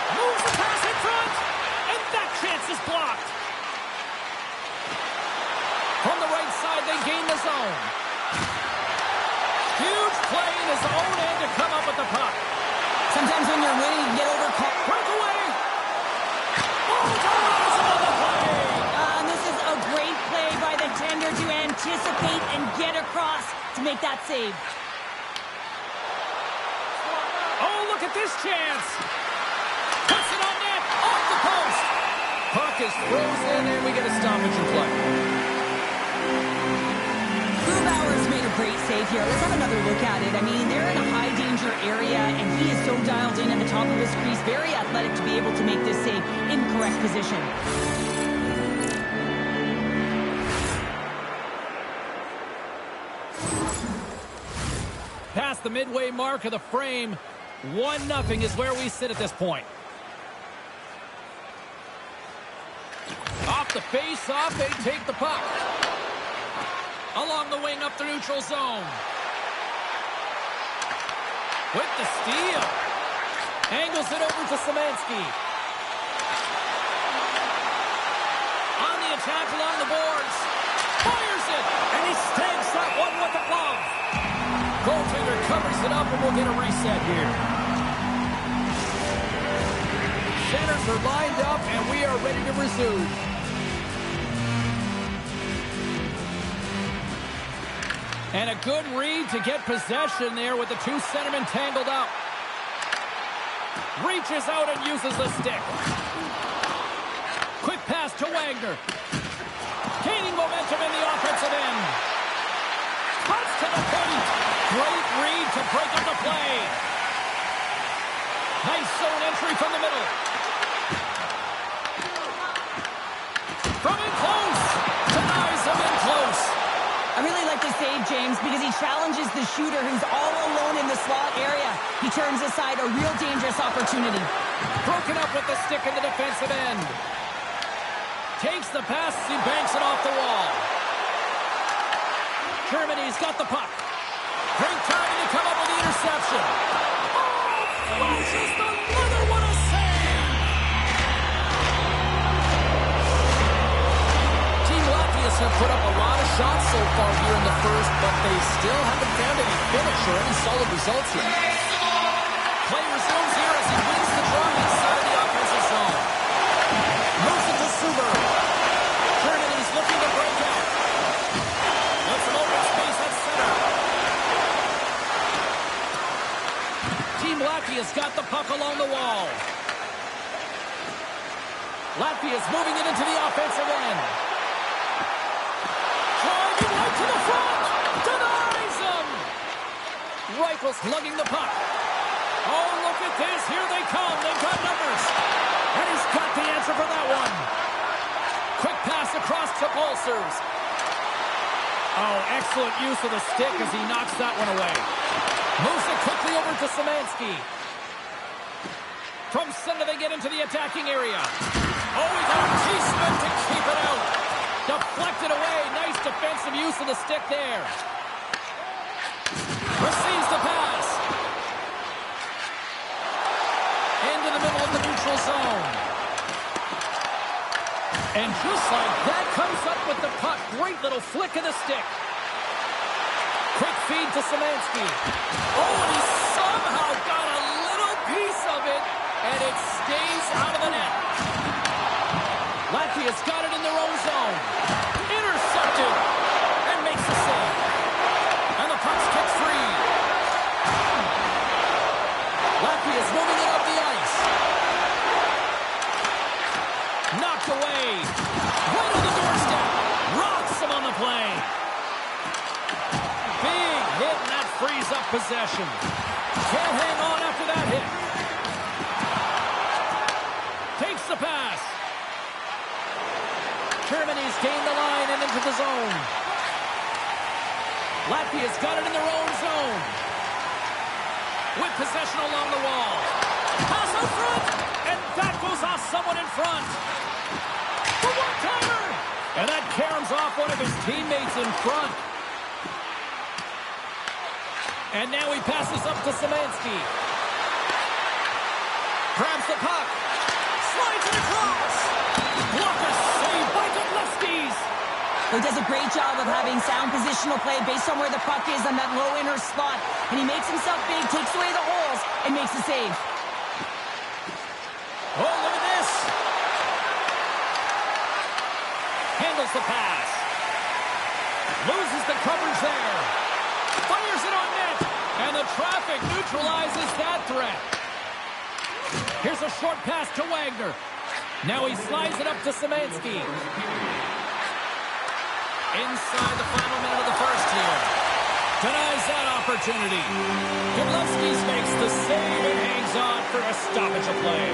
Moves the pass in front. And that chance is blocked. From the right side, they gain the zone. Huge play in his own end to come up with the puck. Sometimes when you're winning, you get overcome. Breakaway. Oh, Thomas on the play. This is a great play by the tender to anticipate and get across to make that save. Oh, look at this chance. Puts it on net. Off the post. Puck is frozen, and we get a stoppage in play. Grubauer's made a great save here. Let's have another look at it. I mean, they're in a high-danger area, and he is so dialed in at the top of his crease. Very athletic to be able to make this save in correct position. Past the midway mark of the frame, 1-0 is where we sit at this point. Off the face-off, they take the puck. Along the wing up the neutral zone. With the steal. Angles it over to Szymanski. On the attack along the boards. Fires it, and he stamps that one with the glove. Goaltender covers it up, and we'll get a reset here. Centers are lined up, and we are ready to resume. And a good read to get possession there with the two centermen tangled up. Reaches out and uses the stick. Quick pass to Wagner. Gaining momentum in the offensive end. Cuts to the paint. Great read to break up the play. Nice zone entry from the middle. From in close. Denies him in close. I really like this save, James, because he challenges the shooter who's all alone in the slot area. He turns aside a real dangerous opportunity. Broken up with the stick in the defensive end. Takes the pass, he banks it off the wall. Germany's got the puck. interception. Oh, flashes the leather. What a save! Team Latvias have put up a lot of shots so far here in the first, but they still haven't found any finish or any solid results yet. Play resumes here as he wins the draw inside the offensive zone. Moves it to Suber. Germany's looking to break out. Gets some open space at center. Team Latvia's got the puck along the wall. Latvia's moving it into the offensive end. Driving right to the front. Denies him. Reichel's lugging the puck. Oh, look at this. Here they come. They've got numbers. And he's got the answer for that one. Quick pass across to Bolsers. Oh, excellent use of the stick as he knocks that one away. Moves it quickly over to Szymanski. From center, they get into the attacking area. Oh, he got a T-spin to keep it out. Deflected away. Nice defensive use of the stick there. Receives the pass. Into the middle of the neutral zone. And just like that, comes up with the puck. Great little flick of the stick. Quick feed to Szymanski. Oh, and he somehow got a little piece of it, and it stays out of the net. Latvia's got it in their own zone. Intercepted. And makes the save. And the puck's kicked free. Latvia's moving it up the ice. Knocked away. Right on the doorstep. Rocks him on the play. Big hit, and that frees up possession. Can't hang on after that hit. Takes the pass. Germany's gained the line and into the zone. Latvia's got it in their own zone. With possession along the wall. Pass out front. And that goes off someone in front. The one-timer. And that caroms off one of his teammates in front. And now he passes up to Szymanski. Grabs the puck. Slides it across. Blocker save by Godlewski's. He does a great job of having sound positional play based on where the puck is on that low inner slot. And he makes himself big, takes away the holes, and makes the save. Oh, look at this. Handles the pass. Loses the coverage there. Fires it on net. And the traffic neutralizes that threat. Here's a short pass to Wagner. Now he slides it up to Szymanski. Inside the final minute of the first here. Denies that opportunity. Godlewski's makes the save and hangs on for a stoppage of play.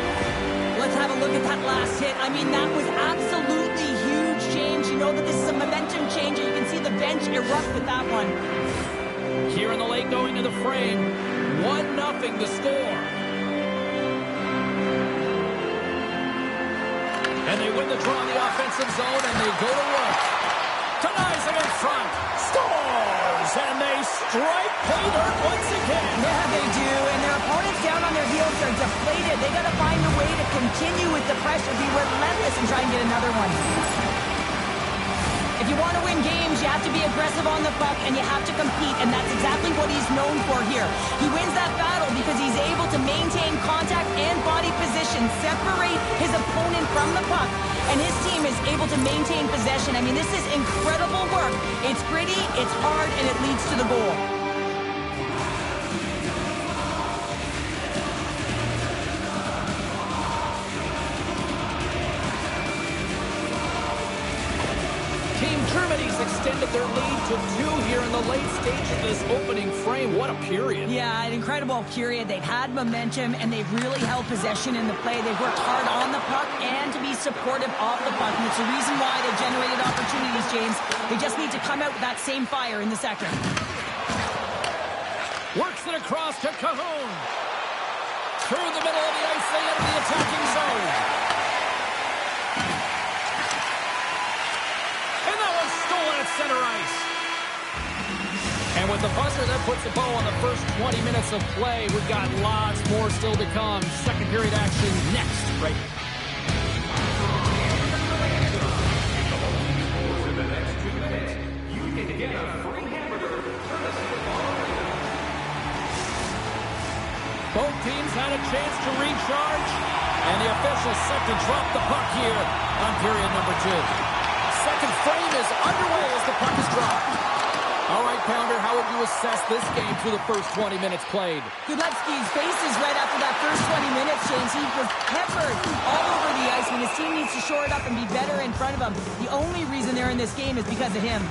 Let's have a look at that last hit. I mean, that was absolutely huge change. You know that this is a momentum change, and you can see the bench erupt with that one. Here in the late going to the frame. 1-0 the score. And they win the draw in the offensive zone, and they go to work. Denies him in front. Scores! And they strike pay dirt once again. Yeah, they do. And their opponents down on their heels are deflated. They got to find a way to continue with the pressure, be relentless, and try and get another one. If you want to win games, you have to be aggressive on the puck, and you have to compete, and that's exactly what he's known for here. He wins that battle because he's able to maintain contact and body position, separate his opponent from the puck, and his team is able to maintain possession. I mean, this is incredible work. It's gritty, it's hard, and it leads to the goal. Germany's extended their lead to 2 here in the late stage of this opening frame. What a period. Yeah, an incredible period. They've had momentum, and they've really held possession in the play. They've worked hard on the puck and to be supportive of the puck. And it's the reason why they've generated opportunities, James. They just need to come out with that same fire in the second. Works it across to Cahoon. Through the middle of the ice, they enter the attacking zone. Center ice. And with the buzzer, that puts a bow on the first 20 minutes of play. We've got lots more still to come. Second period action next, right? Both teams had a chance to recharge, and the official set to drop the puck here on period number 2. Second frame is underway as the puck is dropped. All right, Pounder, how would you assess this game through the first 20 minutes played? Gudlewski's faces right after that first 20 minutes, James. He was peppered all over the ice when his team needs to shore it up and be better in front of him. The only reason they're in this game is because of him.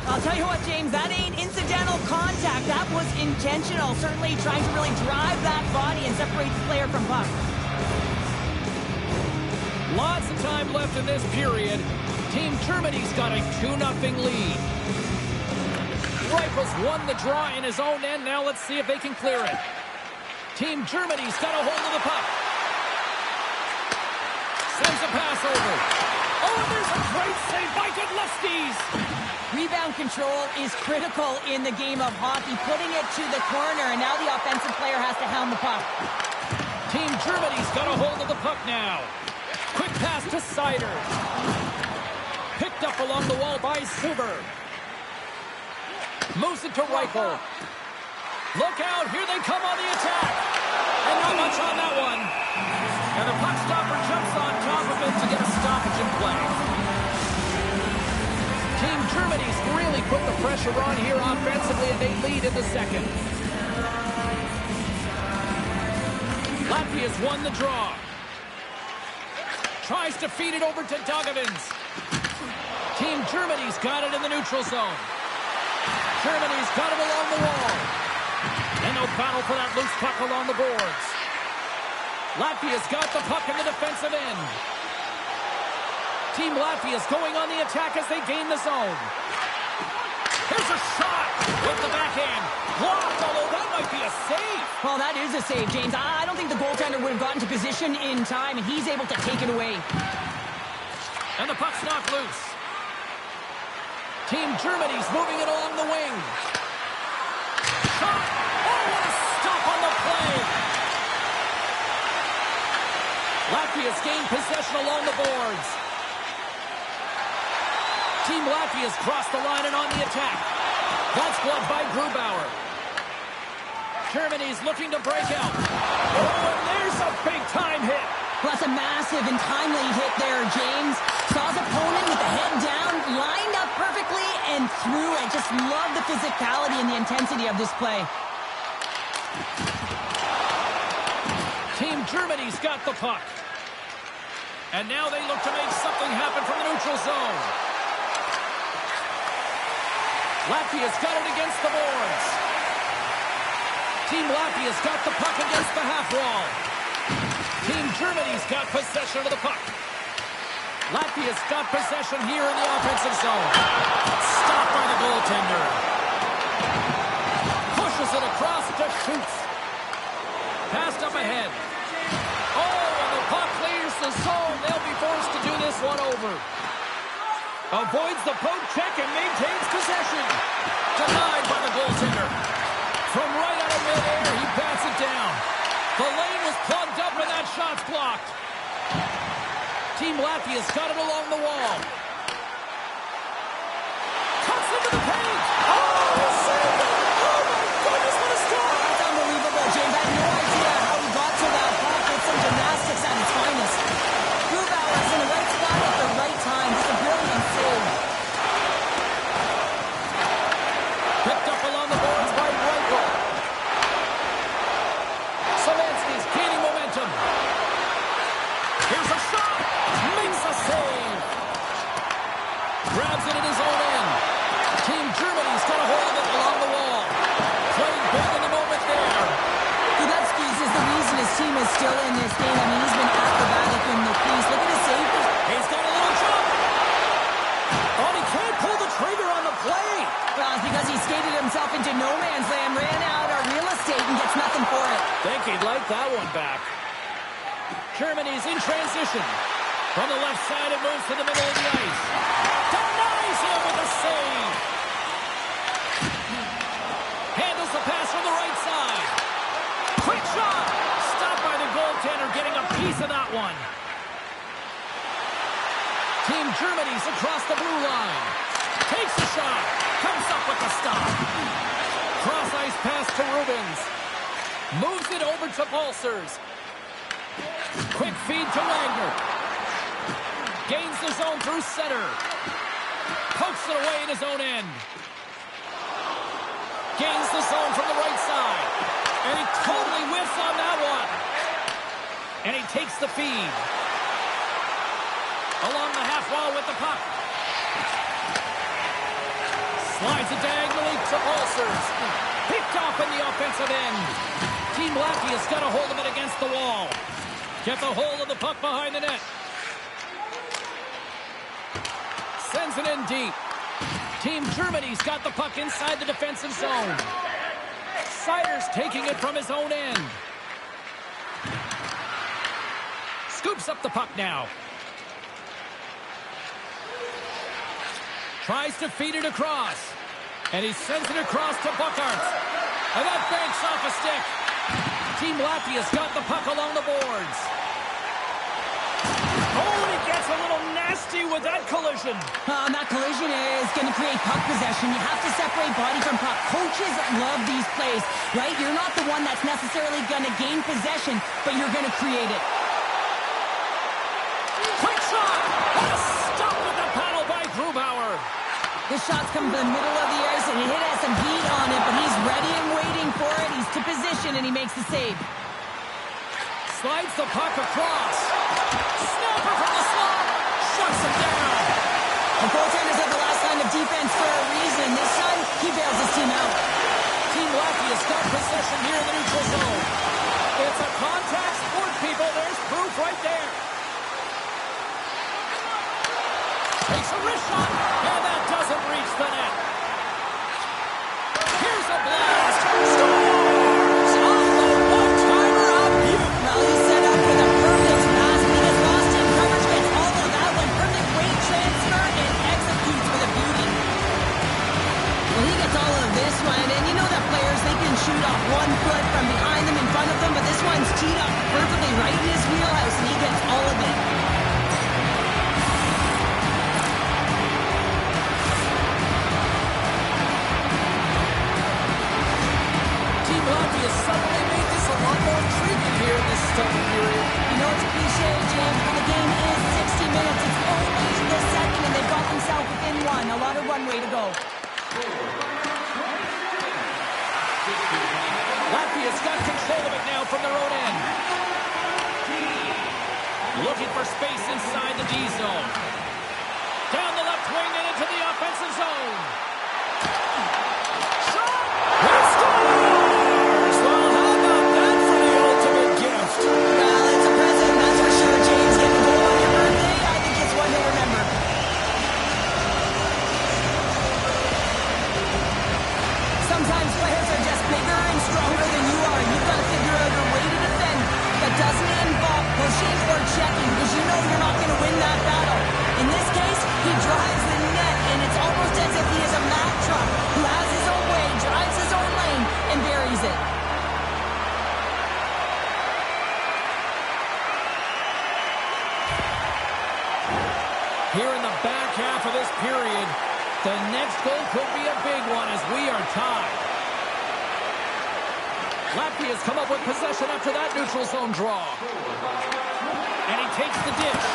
I'll tell you what, James, that ain't incidental contact. That was intentional, certainly trying to really drive that body and separate the player from puck. Lots of time left in this period. Team Germany's got a 2-0 lead. Reichels won the draw in his own end. Now let's see if they can clear it. Team Germany's got a hold of the puck. Sends a pass over. Oh, and there's a great save by Gudlewski's. Rebound control is critical in the game of hockey, putting it to the corner, and now the offensive player has to hound the puck. Team Germany's got a hold of the puck now. Quick pass to Seider. Picked up along the wall by Suber. Moves it to Reichel. Look out, here they come on the attack. And not much on that one. And the puck stopper jumps on top of it to get a stoppage in play. Team Germany's really put the pressure on here offensively, and they lead in the second. Latvia's won the draw. Tries to feed it over to Doggovins. Team Germany's got it in the neutral zone. Germany's got it along the wall. And no battle for that loose puck along the boards. Latvia's got the puck in the defensive end. Team Latvia's going on the attack as they gain the zone. Here's a shot with the backhand. Blocked, although that might be a save. Well, that is a save, James. I don't think the goaltender would have gotten to position in time, and he's able to take it away. And the puck's knocked loose. Team Germany's moving it along the wing. Shot! Oh, what a stop on the play! Latvia's gained possession along the boards. Team Latvia's crossed the line and on the attack. That's gloved by Grubauer. Germany's looking to break out. Oh, and there's a big-time hit. Plus a massive and timely hit there, James. Saw his opponent with the head down, lined up perfectly, and threw. I just love the physicality and the intensity of this play. Team Germany's got the puck. And now they look to make something happen from the neutral zone. Latvia's got it against the boards. Team Latvia's got the puck against the half wall. Team Germany's got possession of the puck. Latvia's got possession here in the offensive zone. Stopped by the goaltender. Pushes it across to Schutz. Passed up ahead. Oh, and the puck clears the zone. They'll be forced to do this one over. Avoids the poke check and maintains possession. Denied by the goaltender. From right out of midair, he bats it down. The lane was plugged up and that shot's blocked. Team Latvia's got it along the wall. Cuts into the paint. Oh, he saved it. Oh, my goodness, what a stop. That's unbelievable, James. I have no idea how he got to that puck. It's some gymnastics at its finest. Grubauer is in the right spot at the right time. Just a brilliant save. Picked up along the boards by Reichel. Savansky's gaining momentum. Here's a shot. Makes a save. Grabs it at his own end. Team Germany's got a hold of it along the wall. Playing big in the moment there. Gudlewski's is the reason his team is still in this game. I mean, he's been acrobatic in the crease. Look at his save. He's got a little jump. Oh, he can't pull the trigger on the play. Well, it's because he skated himself into no man's land, ran out of real estate, and gets nothing for it. Think he'd like that one back. Germany's in transition. From the left side, it moves to the middle of the ice. Denies him with a save. Team Germany's across the blue line. Takes a shot. Comes up with the stop. Cross-ice pass to Rubens. Moves it over to Balsers. Quick feed to Wagner. Gains the zone through center. Pokes it away in his own end. Gains the zone from the right side. And he totally whiffs on that one. And he takes the feed. Along the half wall with the puck. Slides it diagonally to Balsers. Picked off in the offensive end. Team Latvia's got a hold of it against the wall. Gets a hold of the puck behind the net. Sends it in deep. Team Germany's got the puck inside the defensive zone. Sider's taking it from his own end. Scoops up the puck now. Tries to feed it across. And he sends it across to Buckarts. And that banks off a stick. Team Latvia's got the puck along the boards. Oh, and he gets a little nasty with that collision. That collision is going to create puck possession. You have to separate body from puck. Coaches love these plays, right? You're not the one that's necessarily going to gain possession, but you're going to create it. Quick shot! What a stop with the paddle by Grubauer. The shot's come from the middle of the ice, and it has some heat on it, but he's ready and waiting for it. He's to position, and he makes the save. Slides the puck across. Snapper from the slot. Shuts him down. The goaltenders have the last line of defense for a reason. This time, he bails his team out. Team Latvia's got possession here in the neutral zone. It's a contact sport, people. There's proof right there. Takes a wrist shot, and that doesn't reach the net. Here's a blast. Scores! Off the one-timer of Butte. Well, he's set up with a perfect pass, but he gets lost in coverage, gets all of that one. Perfect weight transfer, and executes with a beauty. Well, he gets all of this one, and you know that players, they can shoot off 1 foot from behind them, in front of them, but this one's teed up perfectly right in his wheelhouse, and he gets all of it. Suddenly made this a lot more intriguing here in this second period. You know, it's cliche, James, but the game is 60 minutes. It's only the second, and they've got themselves within one. A lot of runway to go. Latvia's got control of it now from their own end. Looking for space inside the D zone. Down the left wing and into the offensive zone. Shot! And scores! Well, it's a present, that's for sure, James. Getting a goal on your birthday, I think it's one to remember. Sometimes players are just bigger and stronger than you are, and you've got to figure out a way to defend that doesn't involve pushing or checking, because you know you're not going to win that battle. In this case, he drives the net, and it's almost as if he is a Mack truck who has his own way, drives his own lane, and buries it. Here in the back half of this period, the next goal could be a big one as we are tied. Latvia's come up with possession after that neutral zone draw. And he takes the dish.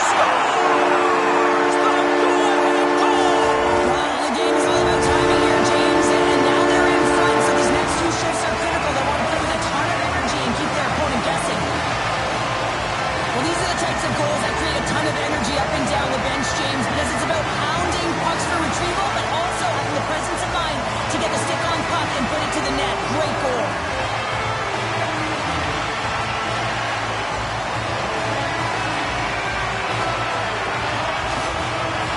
Scores! The go-ahead goal! Well, the game is all about timing here, James, and now they're in front, so these next 2 shifts are critical. They want to play with a ton of energy and keep their opponent guessing. Well, these are the types of goals that create a ton of energy up and down the bench, James, because it's about pounding pucks for retrieval, but also having the presence of mind to get the stick on puck and put it to the net. Great goal.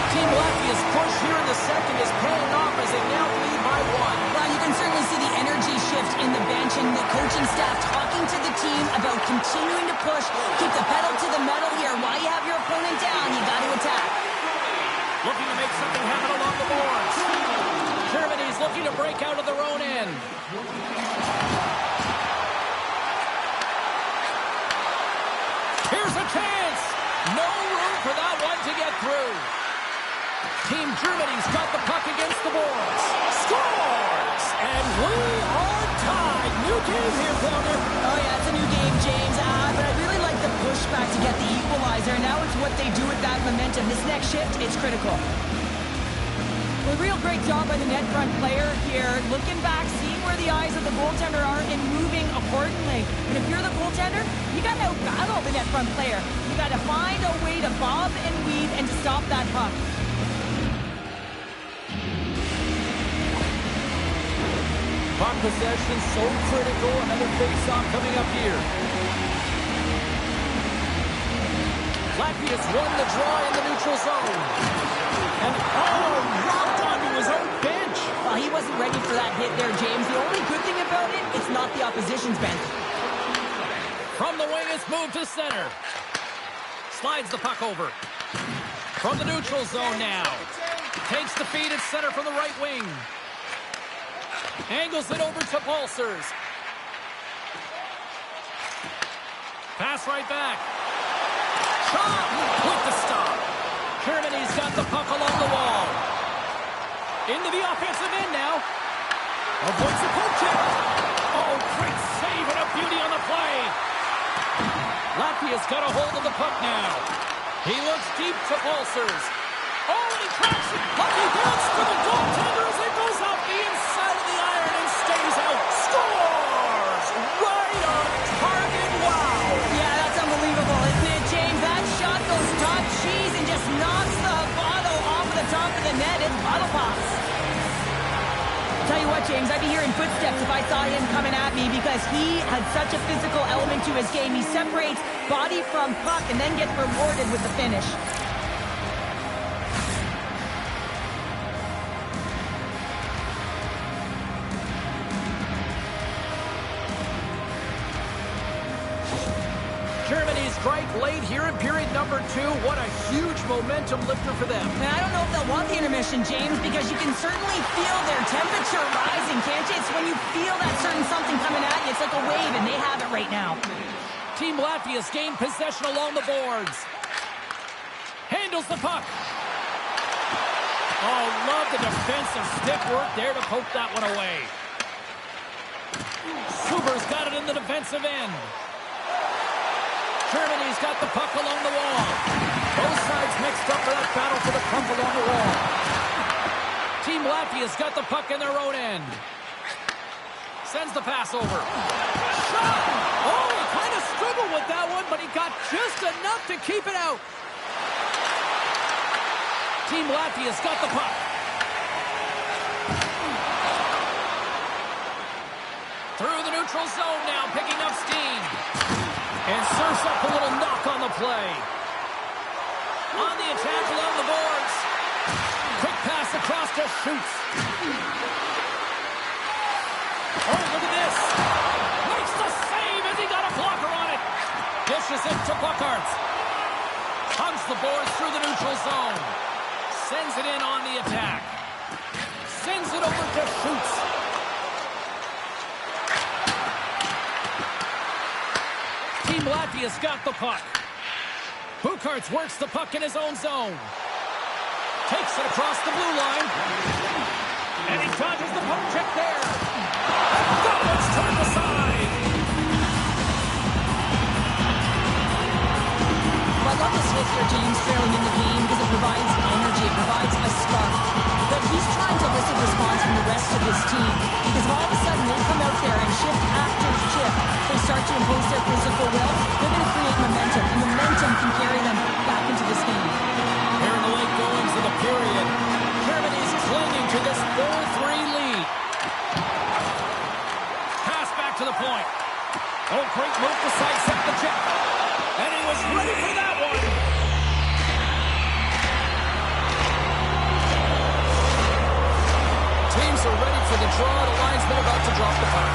Team Latvia's push here in the second is paying off as they now lead by 1. Well, you can certainly see the energy shift in the bench and the coaching staff talking to the team about continuing to push, keep the pedal to the metal here. While you have your opponent down, you got to attack. Looking to make something happen along the boards. Germany's looking to break out of their own end. Here's a chance. No room for that one to Team Germany's got the puck against the boards. Scores! And we are tied. New game here, Felder. Oh, yeah, it's a new game, James. But I really like the pushback to get the equalizer. Now it's what they do with that momentum. This next shift, it's critical. A real great job by the net front player here. Looking back, seeing where the eyes of the goaltender are and moving accordingly. And if you're the goaltender, you got to battle the net front player. You got to find a way to bob and weave and to stop that puck. Puck possession so critical. Another face-off coming up here. Latvia's won the draw in the neutral zone. And rocked onto his own bench. Well, he wasn't ready for that hit there, James. The only good thing about it, it's not the opposition's bench. From the wing, it's moved to center. Slides the puck over. From the neutral zone now. Takes the feed at center from the right wing. Angles it over to Pulsers. Pass right back. Shot with the stop. Germany's got the puck along the wall. Into the offensive end now. Avoids the poke check. Oh, great save and a beauty on the play. Latvia's got a hold of the puck now. He looks deep to Pulsers. Oh, and he cracks it. Lucky bounce to the goaltender as it goes off the inside of the iron and stays out. Scores! Right on target. Wow. Yeah, that's unbelievable, isn't it, James? That shot goes top cheese and just knocks the bottle off the top of the net. It's bottle pops. Tell you what, James, I'd be hearing footsteps if I saw him coming at me because he had such a physical element to his game. He separates body from puck and then gets rewarded with the finish. Germany's strike late here in period number 2. What a huge momentum lifter for them. And I don't know if they'll want the intermission, James, because you can certainly feel their temperature rising, can't you? It's when you feel that certain something coming at you. It's like a wave, and they have it right now. Team Latvia's gained possession along the boards. Handles the puck. Oh, love the defensive stick work there to poke that one away. Suber's got it in the defensive end. Germany's got the puck along the wall. Both sides mixed up for that battle for the puck along the wall. Team Latvia's got the puck in their own end. Sends the pass over. Shot! Oh, he kind of struggled with that one, but he got just enough to keep it out. Team Latvia's got the puck. Through the neutral zone now, picking up steam. And serves up a little knock on the play. On the attack along the boards. Quick pass across to Schutz. Oh, look at this. Makes the save as he got a blocker on it. Dishes it to Buckhart. Hugs the boards through the neutral zone. Sends it in on the attack. Sends it over to Schutz. Team Latvia's got the puck. Buckhart works the puck in his own zone. Takes it across the blue line. And he dodges the poke check there. That one's turned aside. I love this hit here, James, trailing in the game because it provides energy, it provides a spark. But he's trying to elicit response from the rest of his team because all of a sudden they come out there and shift after shift. They start to impose their physical will. They're going to create momentum, and momentum can carry them back into this game. Here in the late goings of the period, Germany's clinging to this 4-3 lead. Pass back to the point. Oh, great move to sidestep the check. And he was ready for that one. Teams are ready for the draw. The linesman about to drop the puck.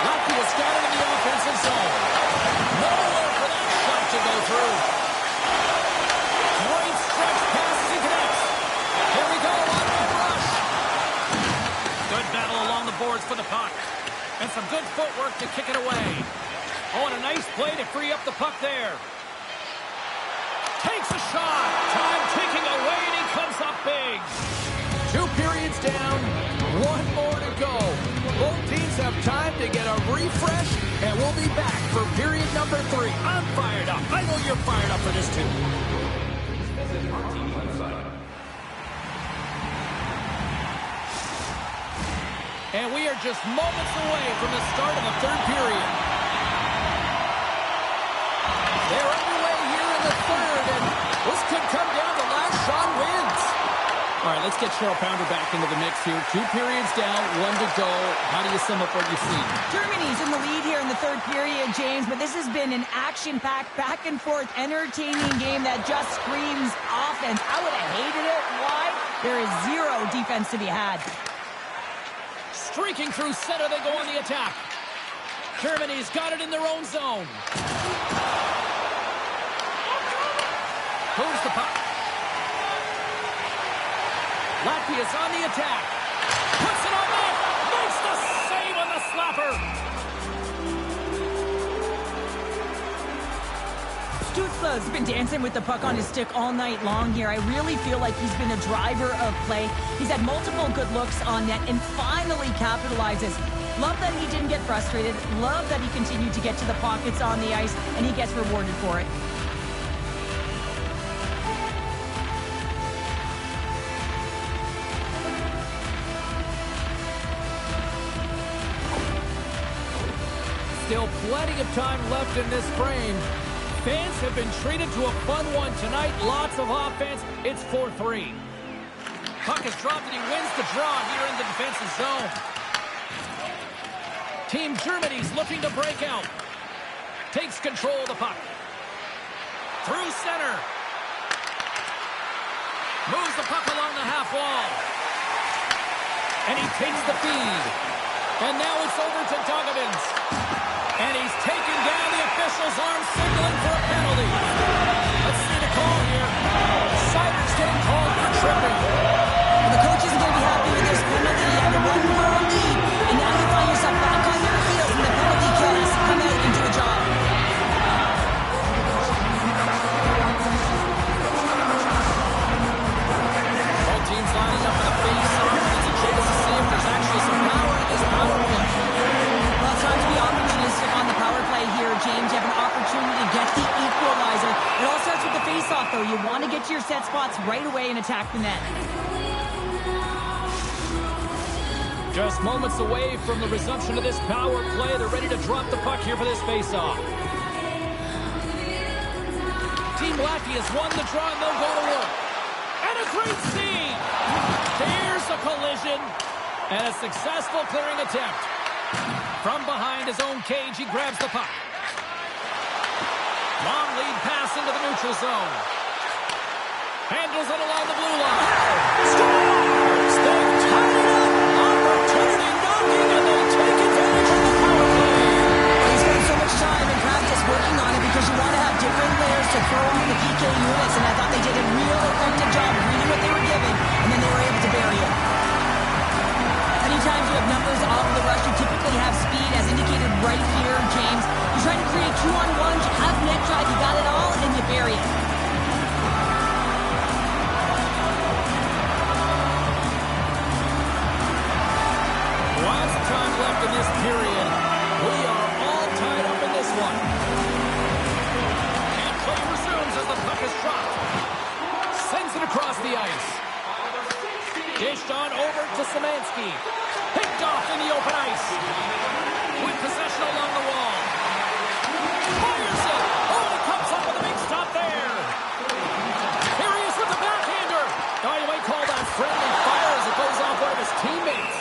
Latvia's got it in the offensive zone. Nowhere for that shot to go through. Great stretch pass as he connects. Here we go, on rush. Good battle along the boards for the puck. And some good footwork to kick it away. Oh, and a nice play to free up the puck there. Takes a shot. Time ticking away, and he comes up big. 2 periods down, 1 more to go. Both teams have time to get a refresh, and we'll be back for period number 3. I'm fired up. I know you're fired up for this too. And we are just moments away from the start of the 3rd period. They're underway here in the 3rd, and this could come down to last shot wins. All right, let's get Cheryl Pounder back into the mix here. 2 periods down, 1 to go. How do you sum up what you've seen? Germany's in the lead here in the 3rd period, James, but this has been an action-packed, back-and-forth, entertaining game that just screams offense. I would have hated it. Why? There is 0 defense to be had. Streaking through center, they go on the attack. Germany's got it in their own zone. Moves the puck. Latvia's on the attack. Puts it on net. Makes the save on the slapper. Stutzla's been dancing with the puck on his stick all night long here. I really feel like he's been a driver of play. He's had multiple good looks on net and finally capitalizes. Love that he didn't get frustrated. Love that he continued to get to the pockets on the ice, and he gets rewarded for it. Still plenty of time left in this frame. Fans have been treated to a fun one tonight. Lots of offense. It's 4-3. Puck is dropped and he wins the draw here in the defensive zone. Team Germany's looking to break out. Takes control of the puck. Through center. Moves the puck along the half wall. And he takes the feed. And now it's over to Dogovins. And he's taken down. The official's arm signaling for a penalty. Let's see the call here. Sider's getting called for tripping. Well, the coach isn't going to be happy with this penalty. You have a 1-goal lead, and now you find yourself back on your heels, and the penalty kill has to come out and do a job. Both teams lining up for the face-off. It's a chance to see if there's actually some power in this power play. Well, it's time to be opportunistic on the power play here, James. You have an opportunity to get the equalizer. It all starts with the face-off, though. You want to get to your set spots right away and attack the net. Just moments away from the resumption of this power play. They're ready to drop the puck here for this face-off. Team Latvia's won the draw, and they'll go to work. And a great scene! There's a collision. And a successful clearing attempt. From behind his own cage, he grabs the puck. Long lead pass into the neutral zone. Handles it along the blue line. Scores! They've tied it up. Opportunity knocking, and they take advantage of the power play. He's spent so much time in practice working on it because you want to have different layers to throw on the PK units, and I thought they did a real effective job reading what they were given, and then they were able to bury it. Anytime you have numbers off the rush, you typically have speed, as indicated right here, James. You're trying to create 2-on-1s, you have net drive, you got it all, and you bury it. Lots of time left in this period. We are all tied up in this one. And play resumes as the puck is dropped. Sends it across the ice. Dished on over to Szymanski. Picked off in the open ice. With possession along the wall. Fires it. Oh, he comes up with a big stop there. Here he is with the backhander. Oh, you might call that friendly fire as it goes off one of his teammates.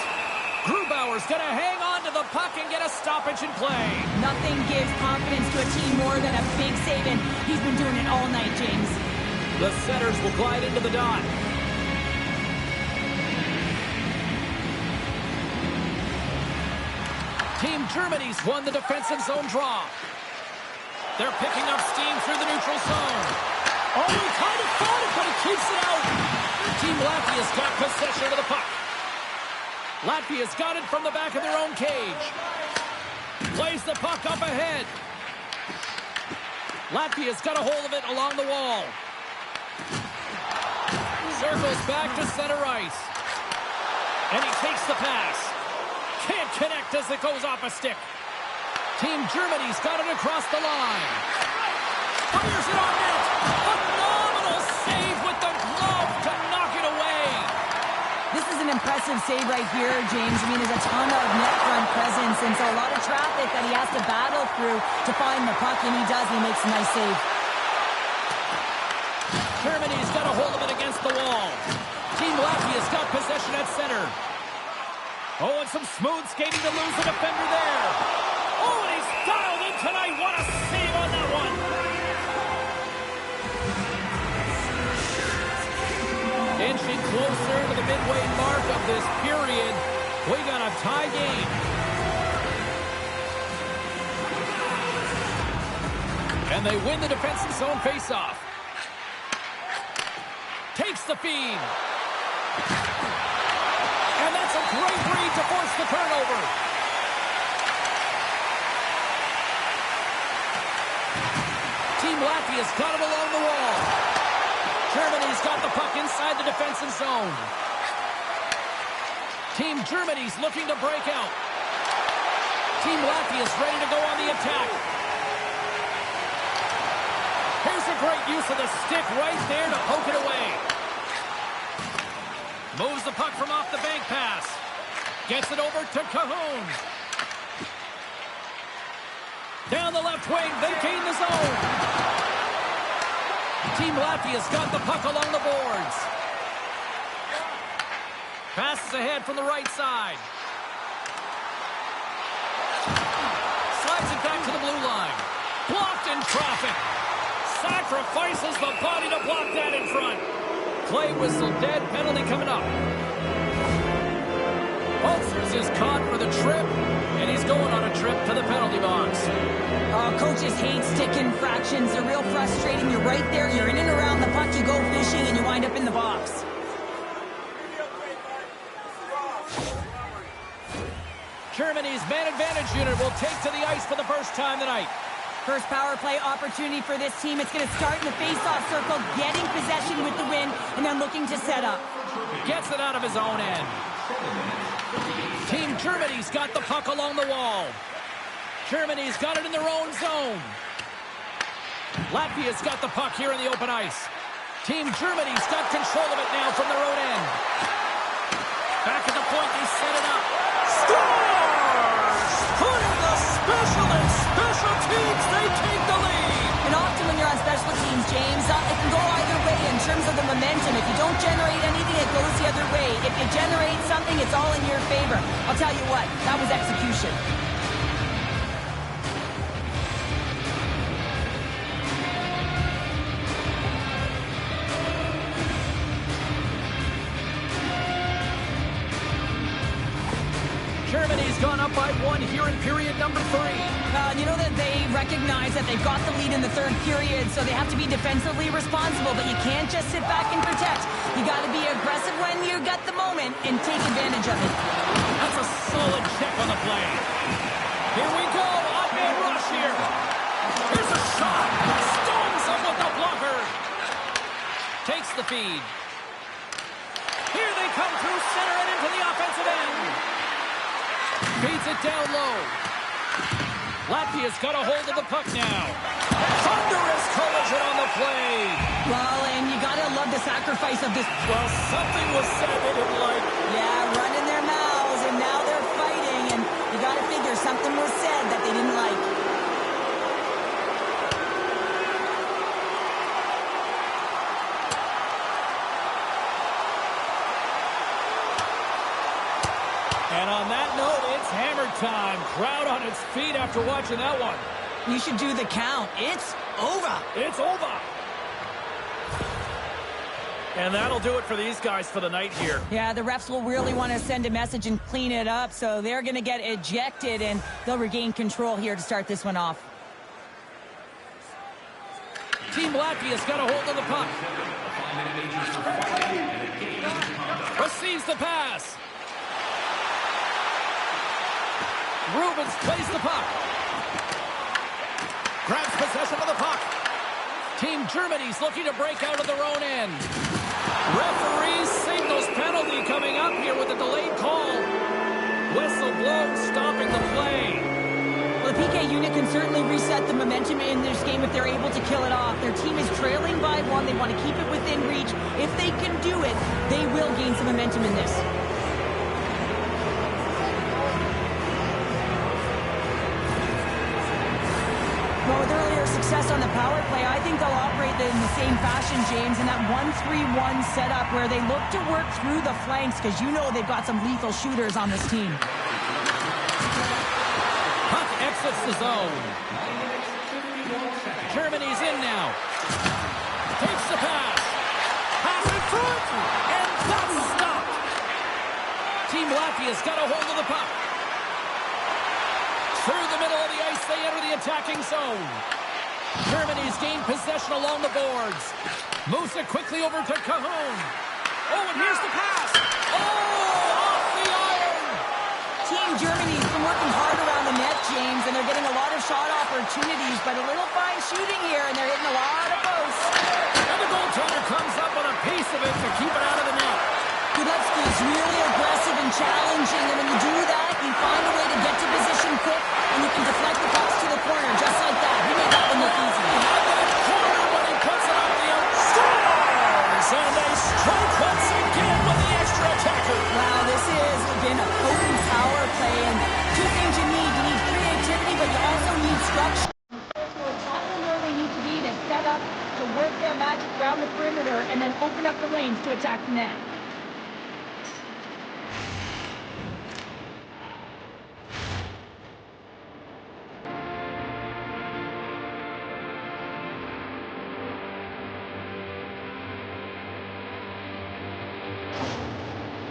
Grubauer's going to hang on to the puck and get a stoppage in play. Nothing gives confidence to a team more than a big save, and he's been doing it all night, James. The setters will glide into the dot. Team Germany's won the defensive zone draw. They're picking up steam through the neutral zone. Oh, he kind of fought it, but he keeps it out. Team Latvia's got possession of the puck. Latvia's got it from the back of their own cage. Plays the puck up ahead. Latvia's got a hold of it along the wall. Circles back to center ice. And he takes the pass. Can't connect as it goes off a stick. Team Germany's got it across the line. Fires it on net. Phenomenal save with the glove to knock it away. This is an impressive save right here, James. I mean, there's a ton of net front presence, and so a lot of traffic that he has to battle through to find the puck, and he does, and he makes a nice save. Germany's got a hold of it against the wall. Team Latvia's got possession at center. Oh, and some smooth skating to lose the defender there. Oh, and he's dialed in tonight. What a save on that one. Inching closer to the midway mark of this period. We got a tie game. And they win the defensive zone faceoff. Takes the feed. And that's a great read to force the turnover. Team Latvia's got it along the wall. Germany's got the puck inside the defensive zone. Team Germany's looking to break out. Team Latvia's ready to go on the attack. Here's a great use of the stick right there to poke it away. Moves the puck from off the bank pass. Gets it over to Cahoon. Down the left wing, they gain the zone. Team Latvia's got the puck along the boards. Passes ahead from the right side. Slides it back to the blue line. Blocked in traffic. Sacrifices the body to block that in front. Play whistle dead. Penalty coming up. Holzers is caught for the trip, and he's going on a trip to the penalty box. Coaches hate stick infractions. They're real frustrating. You're right there. You're in and around the puck. You go fishing, and you wind up in the box. Germany's man advantage unit will take to the ice for the first time tonight. First power play opportunity for this team. It's going to start in the face-off circle, getting possession with the win, and then looking to set up. Gets it out of his own end. Team Germany's got the puck along the wall. Germany's got it in their own zone. Latvia's got the puck here in the open ice. Team Germany's got control of it now from their own end. Back at the point, they set it up. Scores! Putting the special and special teams, they take the lead. And often when you're on special teams, James, it can go either way in terms of the momentum. If you don't generate anything, it goes the other way. If you generate something, it's all in your favor. I'll tell you what, that was execution. Germany's gone up by 1 here in period number 3. You know that they recognize that they've got the lead in the third period, so they have to be defensively responsible, but you can't just sit back and protect. You got to be aggressive when you got the moment and take advantage of it. That's a solid check on the play. Here we go, up-man rush here. Here's a shot. Stones him with the blocker. Takes the feed. Here they come through center and into the offensive end. Feeds it down low. Latvia's got a hold of the puck now. Thunderous collision on the play. Well, and you got to love the sacrifice of this. Well, something was said they didn't like. Yeah, running their mouths, and now they're fighting, and you got to figure something was said that they didn't like. And on that note, it's hammer time. Crowd on its feet after watching that one. You should do the count. It's over. It's over. And that'll do it for these guys for the night here. Yeah, the refs will really want to send a message and clean it up, so they're going to get ejected, and they'll regain control here to start this one off. Team Latvia's got a hold of the puck. Receives the pass. Rubens plays the puck. Grabs Team Germany's looking to break out of their own end. Referee signals penalty coming up here with a delayed call. Whistle blown, stopping the play. Well, the PK unit can certainly reset the momentum in this game if they're able to kill it off. Their team is trailing by 1. They want to keep it within reach. If they can do it, they will gain some momentum in this. Well, with earlier success on the power play, I think they'll operate in the same fashion, James, in that 1-3-1 setup where they look to work through the flanks because you know they've got some lethal shooters on this team. Puck exits the zone. Germany's in now. Takes the pass. Pass in front. And that's stopped. Team Latvia's got a hold of the puck. Through the middle of the ice, they enter the attacking zone. Germany's gained possession along the boards. Moves it quickly over to Cahoon. Oh, and here's the pass. Oh, off the iron. Team Germany's been working hard around the net, James, and they're getting a lot of shot opportunities, but a little fine shooting here, and they're hitting a lot of posts. And the goaltender comes up with a piece of it to keep it out of the net. Gudetsky is really aggressive and challenging, and when you do that, you find a way to get to position quick, and you can deflect the pucks to the corner, just like that. He made that one look easy. He had that corner, but he puts it up the scores! And they strike once again with the extra attacker. Wow, this has been a potent power play, and two things you need. You need creativity, but you also need structure. So exactly where they need to be to set up, to work their magic around the perimeter, and then open up the lanes to attack the net.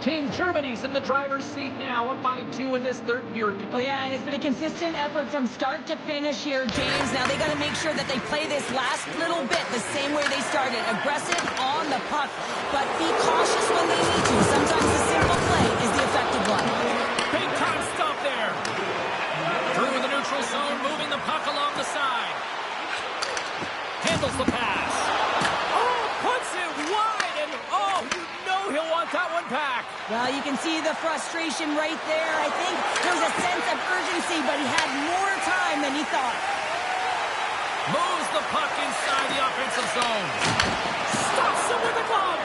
Team Germany's in the driver's seat now, up by 2 in this third period. Oh yeah, and it's been a consistent effort from start to finish here, James. Now they got to make sure that they play this last little bit the same way they started. Aggressive on the puck, but be cautious when they need to. Sometimes the simple play is the effective one. Big time stop there. Through the neutral zone, moving the puck along the side. Handles the pass. Oh, puts it wide, and oh, you know he'll want that one back. Well, you can see the frustration right there. I think there was a sense of urgency, but he had more time than he thought. Moves the puck inside the offensive zone. Stops him with a glove.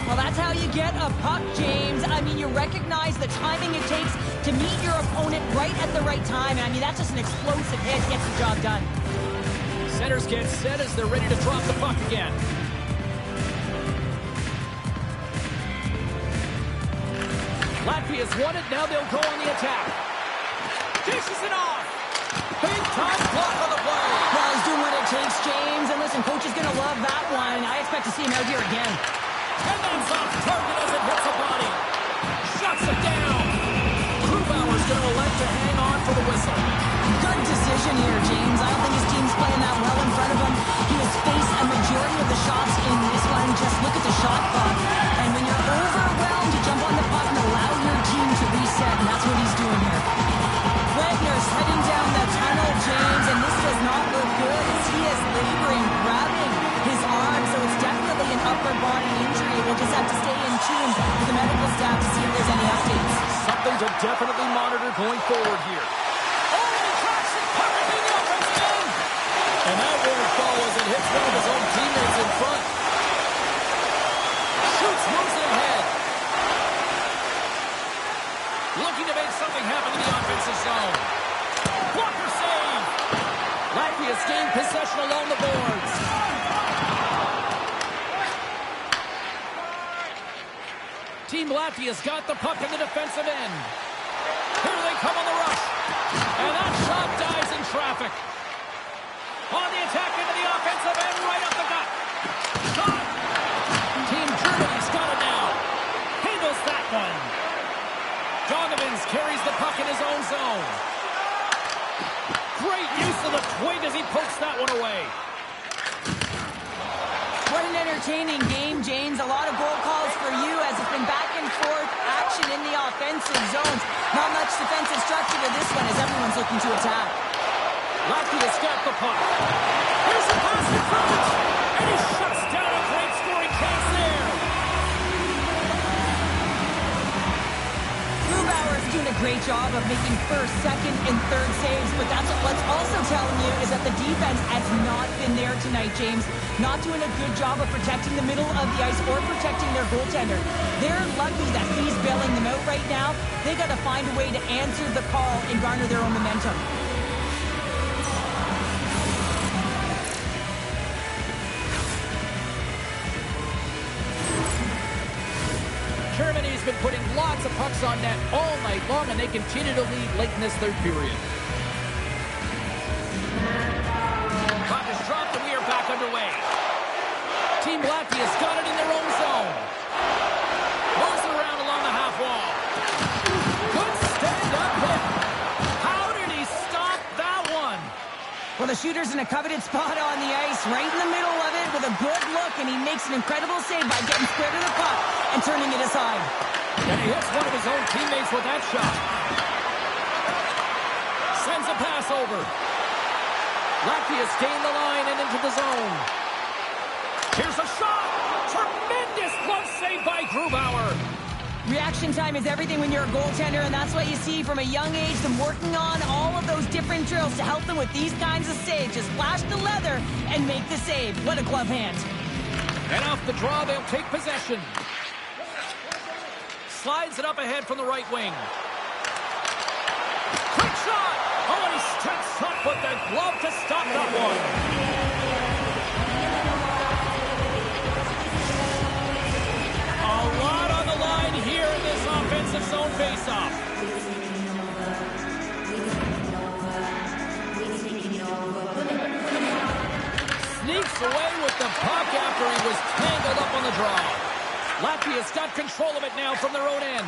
Well, that's how you get a puck, James. I mean, you recognize the timing it takes to meet your opponent right at the right time. I mean, that's just an explosive hit. Gets the job done. Centers get set as they're ready to drop the puck again. Latvia's won it. Now they'll go on the attack. Dishes it off. Big time block on the play. Well, he's doing what it takes, James. And listen, coach is going to love that one. I expect to see him out here again. And that's off target as it hits the body. Shuts it down. Grubauer's going to elect to hang on for the whistle. Good decision here, James. I don't think his team's playing that well in front of him. He has faced a majority of the shots in this one. Just look at the shot clock. And when you're overwhelmed, you jump on the puck and allow your team to reset, and that's what he's doing here. Wagner's heading down the tunnel, James, and this does not look good as he is laboring, grabbing his arm, so it's definitely an upper body injury. We'll just have to stay in tune with the medical staff to see if there's any updates. Something to definitely monitor going forward here. And that won't fall as it hits one of his own teammates in front. Shoots, moves it ahead. Looking to make something happen in the offensive zone. Blocker save. Latvia's gained possession along the boards. Team Latvia's got the puck in the defensive end. Here they come on the rush. And that shot dies in traffic. On the attack into the offensive end, right up the gut. Shot! Team Germany's got it now. Handles that one. Donovans carries the puck in his own zone. Great use of the twig as he pokes that one away. What an entertaining game, James. A lot of goal calls for you as it's been back and forth, action in the offensive zones. Not much defensive structure to this one as everyone's looking to attack. Latvia's got the puck. Here's a pass in front. And he shuts down a great scoring chance there. Grubauer is doing a great job of making first, second, and third saves, but that's what's also telling you is that the defense has not been there tonight, James. Not doing a good job of protecting the middle of the ice or protecting their goaltender. They're lucky that he's bailing them out right now. They got to find a way to answer the call and garner their own momentum. Germany's been putting lots of pucks on net all night long, and they continue to lead late in this third period. Puck is dropped, and we are back underway. Team Latvia's got it in their own zone. Moves it around along the half wall. Good stand-up hit. How did he stop that one? Well, the shooter's in a coveted spot on the ice, right in the middle of it with a good look, and he makes an incredible save by getting square to the puck and turning it aside. And he hits one of his own teammates with that shot. Sends a pass over. Latvia's gained the line and into the zone. Here's a shot. Tremendous glove save by Grubauer. Reaction time is everything when you're a goaltender, and that's what you see from a young age, them working on all of those different drills to help them with these kinds of saves. Just flash the leather and make the save. What a glove hand. And off the draw, they'll take possession. Slides it up ahead from the right wing. Quick shot! Oh, and he steps up with the glove to stop that one. A lot on the line here in this offensive zone faceoff. Sneaks away with the puck after he was tangled up on the draw. Latvia's got control of it now from their own end.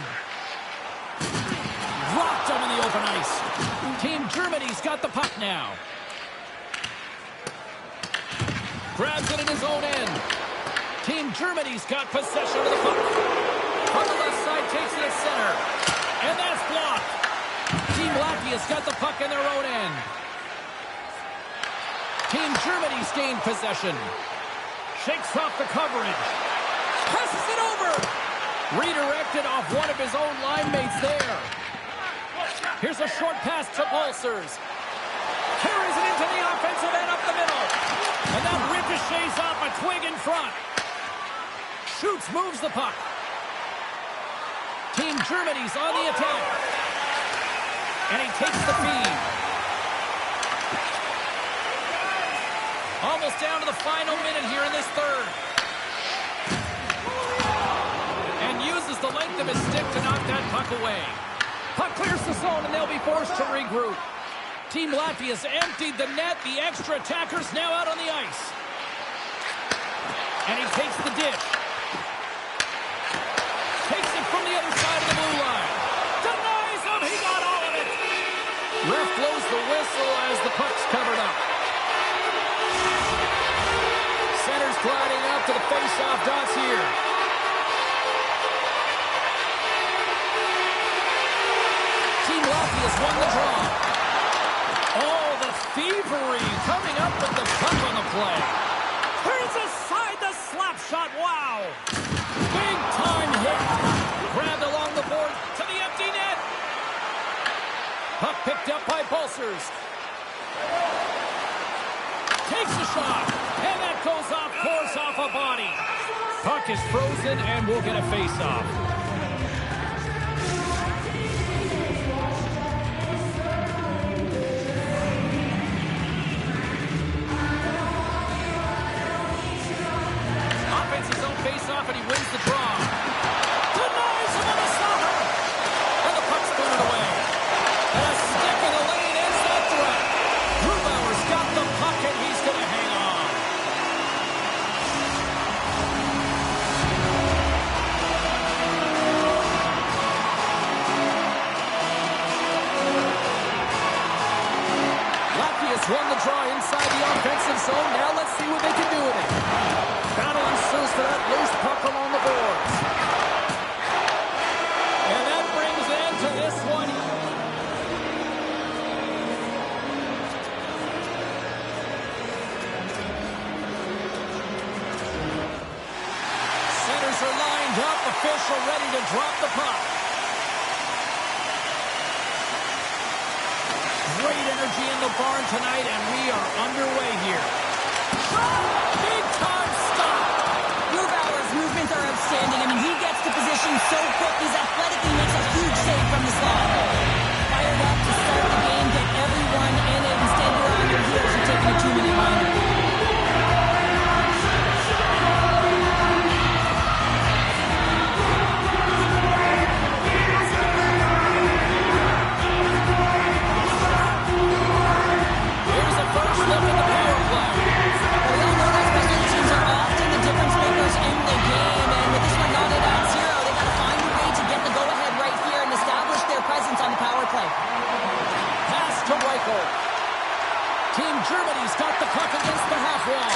Rocked him in the open ice. Team Germany's got the puck now. Grabs it in his own end. Team Germany's got possession of the puck. On the left side, takes it at center. And that's blocked. Team Latvia's got the puck in their own end. Team Germany's gained possession. Shakes off the coverage. Passes it over. Redirected off one of his own line mates there. Here's a short pass to Balsers. Carries it into the offensive end up the middle. And that ricochets off a twig in front. Shoots, moves the puck. Team Germany's on the attack. And he takes the feed. Almost down to the final minute here in this third. And uses the length of his stick to knock that puck away. Puck clears the zone and they'll be forced to regroup. Team Latvia's emptied the net. The extra attackers now out on the ice. And he takes the dish. Takes it from the other side of the blue line. Denies him. He got all of it. Ref blows the whistle as the puck's covered up. Center's gliding out to the face-off dots here. Team Latvia's won the draw. Oh, the thievery coming up with the puck on the play. Turns aside the slap shot. Wow. Big time hit. Grabbed along the board to the empty net. Puck picked up by Balsers. Takes the shot. And that goes off course off a body. Puck is frozen and we'll get a face-off. Face-off and he wins the draw. Denies him on the stopper. And the puck's booted away. And a stick in the lane ends that threat. Grubauer's got the puck and he's going to hang on. Warmed up, official ready to drop the puck. Great energy in the barn tonight, and we are underway here. Big time stop. Grubauer's movements are outstanding. I mean, he gets to position so quick. He's athletic. He makes a huge save from the slot. Fired up to start the game, get everyone in it. Instead, you're on your heels. You're taking a 2-minute liner. Team Germany's got the puck against the half wall.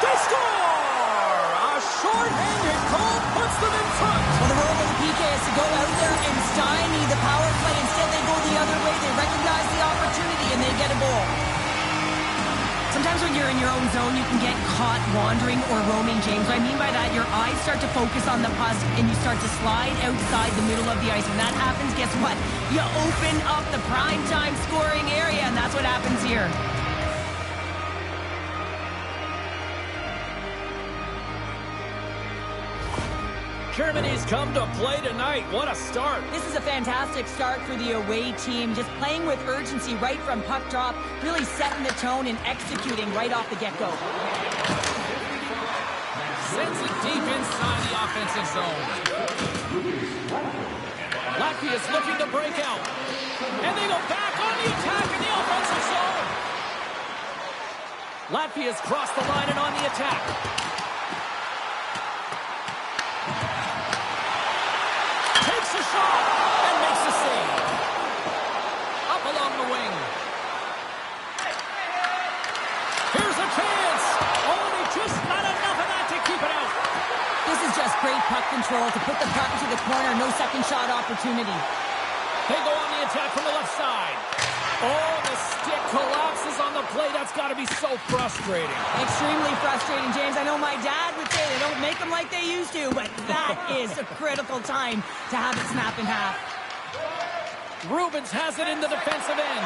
They score! A short-handed goal puts them in front. Well, the role of the PK is to go out there and stymie the power play. Instead, they go the other way. They recognize the opportunity, and they get a goal. Sometimes when you're in your own zone, you can get caught wandering or roaming, James. What I mean by that, your eyes start to focus on the puck, and you start to slide outside the middle of the ice. When that happens, guess what? You open up the prime-time scoring area, and that's what happens here. Germany's come to play tonight. What a start. This is a fantastic start for the away team. Just playing with urgency right from puck drop, really setting the tone and executing right off the get-go. Sends it deep inside the offensive zone. Latvia's looking to break out. And they go back on the attack in the offensive zone. Latvia's crossed the line and on the attack. A shot and makes a save. Up along the wing. Here's a chance. Only just not enough of that to keep it out. This is just great puck control to put the puck into the corner. No second shot opportunity. They go on the attack from the left side. Oh, the stick collapses on the play. That's got to be so frustrating. Extremely frustrating, James. I know my dad would say they don't make them like they used to, but that is a critical time to have it snap in half. Rubens has it in the defensive end.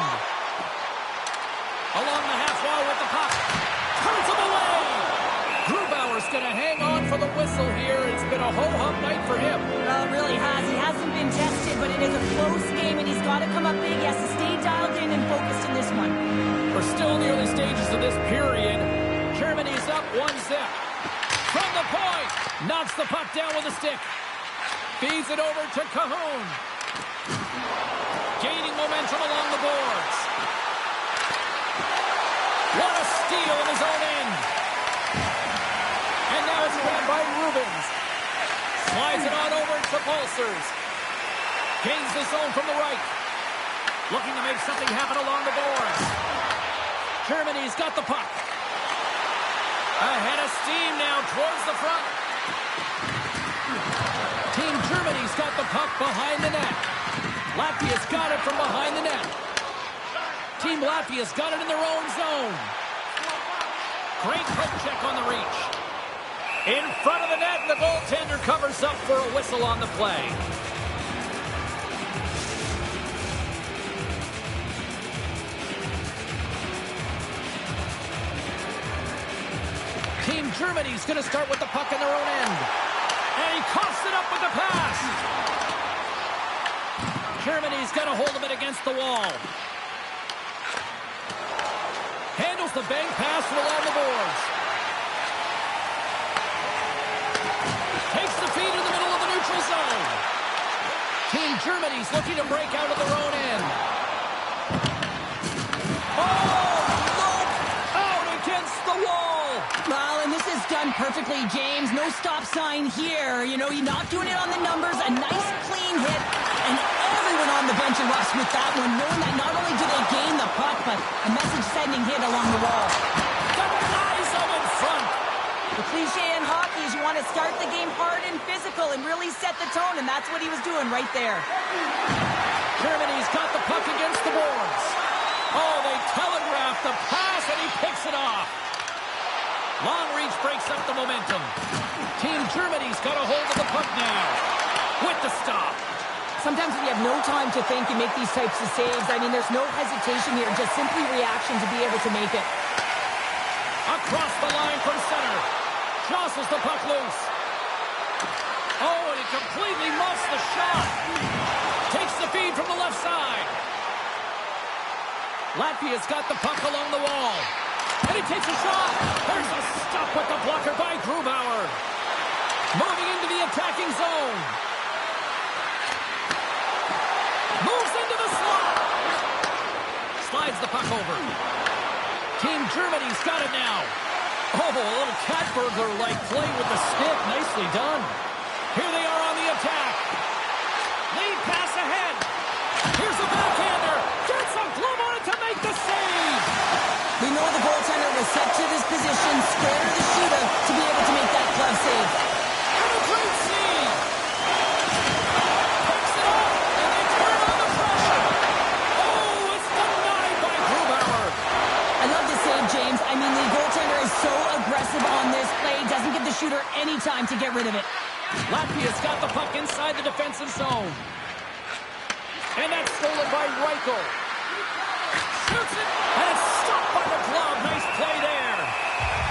Along the half wall with the puck. Turns him away. Grubauer's going to hang on for the whistle here. It's been a ho-hum night for him. Well, it really has. He hasn't been tested, but it is a close game, and he's got to come up big. He has to stay dialed in and focused in this one. We're still in the early stages of this period. Germany's up 1-0. From the point, knocks the puck down with a stick. Feeds it over to Cahoon. Gaining momentum along the boards. What a steal in his own end. And now it's grabbed by Rubens. Slides it on over to Pulsers. Gains the zone from the right. Looking to make something happen along the boards. Germany's got the puck. Ahead of steam now towards the front. Team Germany's got the puck behind the net. Latvia's got it from behind the net. Team Latvia's got it in their own zone. Great poke check on the reach. In front of the net, the goaltender covers up for a whistle on the play. Team Germany's going to start with the puck in their own end. And he coughs it up with the pass. Germany's got a hold of it against the wall. Handles the bank pass along the boards. Takes the feed in the middle of the neutral zone. Team Germany's looking to break out of their own end. Oh, look! Out against the wall! Well, and this is done perfectly, James. No stop sign here. You know, you're not doing it on the numbers. A nice, clean hit. And everyone on the bench erupts with that one, knowing that not only do they gain the puck, but a message-sending hit along the wall. Got eyes up in front. The cliche in hockey is you want to start the game hard and physical and really set the tone, and that's what he was doing right there. Germany's got the puck against the boards. Oh, they telegraph the pass, and he picks it off. Long reach breaks up the momentum. Team Germany's got a hold of the puck now. With the stop. Sometimes when you have no time to think, you make these types of saves. I mean, there's no hesitation here, just simply reaction to be able to make it. Across the line from center. Jostles the puck loose. Oh, and he completely muffs the shot. Takes the feed from the left side. Latvia's got the puck along the wall. And he takes a shot. There's a stop with the blocker by Grubauer. Moving into the attacking zone. Moves into the slot. Slides the puck over. Team Germany's got it now. Oh, a little cat burglar-like play with the stick. Nicely done. Here they are on the attack. Lead pass ahead. Here's a backhander. Gets a glove on it to make the save. We know the goaltender was set to this position, square to the shooter, to be able to make that glove save. And a great save. Picks it up, and they turn on the pressure. Oh, it's denied by Grubauer. I love the save, James. I mean, the goaltender is so aggressive on this play. Doesn't give the shooter any time to get rid of it. Latvia's got the puck inside the defensive zone. And that's stolen by Reichel. Shoots it, and it's stopped by the glove. Nice play there.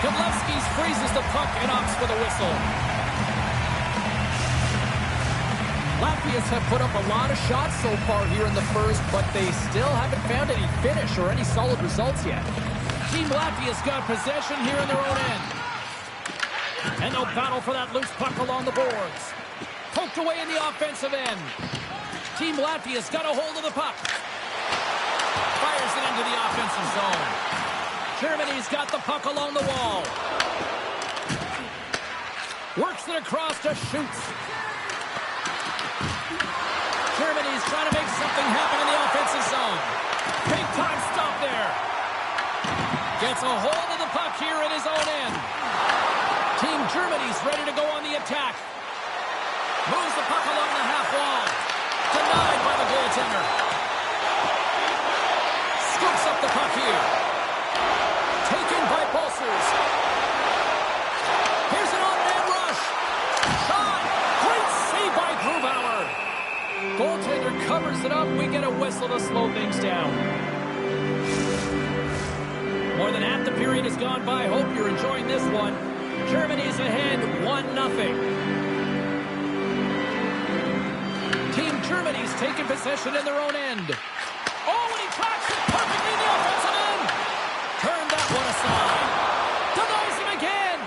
Gilevskis freezes the puck and opts for the whistle. Latvians have put up a lot of shots so far here in the first, but they still haven't found any finish or any solid results yet. Team Latvia's got possession here in their own end. And they'll battle for that loose puck along the boards. Poked away in the offensive end. Team Latvia's got a hold of the puck. Fires it into the offensive zone. Germany's got the puck along the wall. Works it across to Schutz. Germany's trying to make something happen in the offensive zone. Big time stop there. Gets a hold of the puck here in his own end. Team Germany's ready to go on the attack. Moves the puck along the half wall. Denied by the goaltender. Scoops up the puck here. Taken by Pulsers. Here's an on-man rush. Shot. Great save by Grubauer. Goaltender covers it up. We get a whistle to slow things down. More than half the period has gone by. Hope you're enjoying this one. Germany's ahead 1-0. Team Germany's taken possession in their own end. Oh, and he tracks it perfectly in the offensive end. Turn that one aside. Denies him again.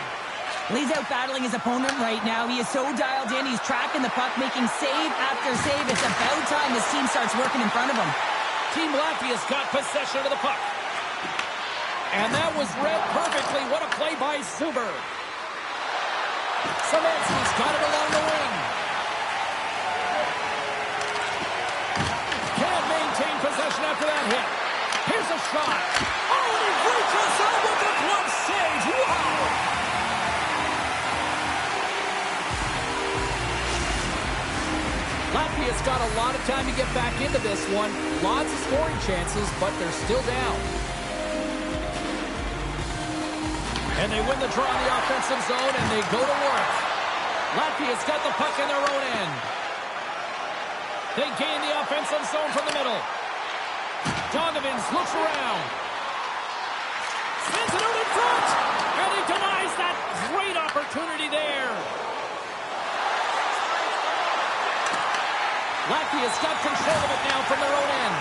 He's out battling his opponent right now. He is so dialed in. He's tracking the puck, making save after save. It's about time his team starts working in front of him. Team Latvia's got possession of the puck. And that was read perfectly. What a play by Zuber. Szymanski's got it along the wing. Can't maintain possession after that hit. Here's a shot. Oh, and he reaches out with the glove save. Wow! Latvia's got a lot of time to get back into this one. Lots of scoring chances, but they're still down. And they win the draw in the offensive zone, and they go to work. Latvia's got the puck in their own end. They gain the offensive zone from the middle. Donovins looks around. Sends it out in front. And he denies that great opportunity there. Latvia's got control of it now from their own end.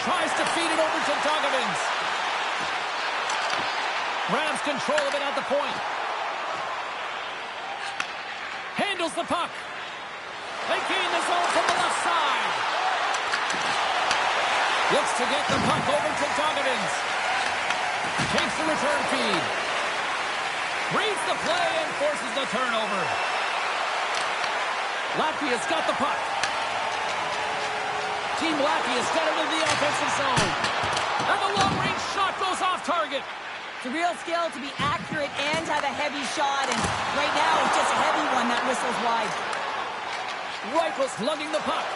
Tries to feed it over to Donovins. Grabs control of it at the point. Handles the puck. They gain the zone from the left side. Looks to get the puck over to Donovins. Takes the return feed. Reads the play and forces the turnover. Latvia's got the puck. Team Latvia's got it into the offensive zone. And the long-range shot goes off target. It's a real skill to be accurate and have a heavy shot, and right now it's just a heavy one that whistles wide. Reichel's lugging the puck.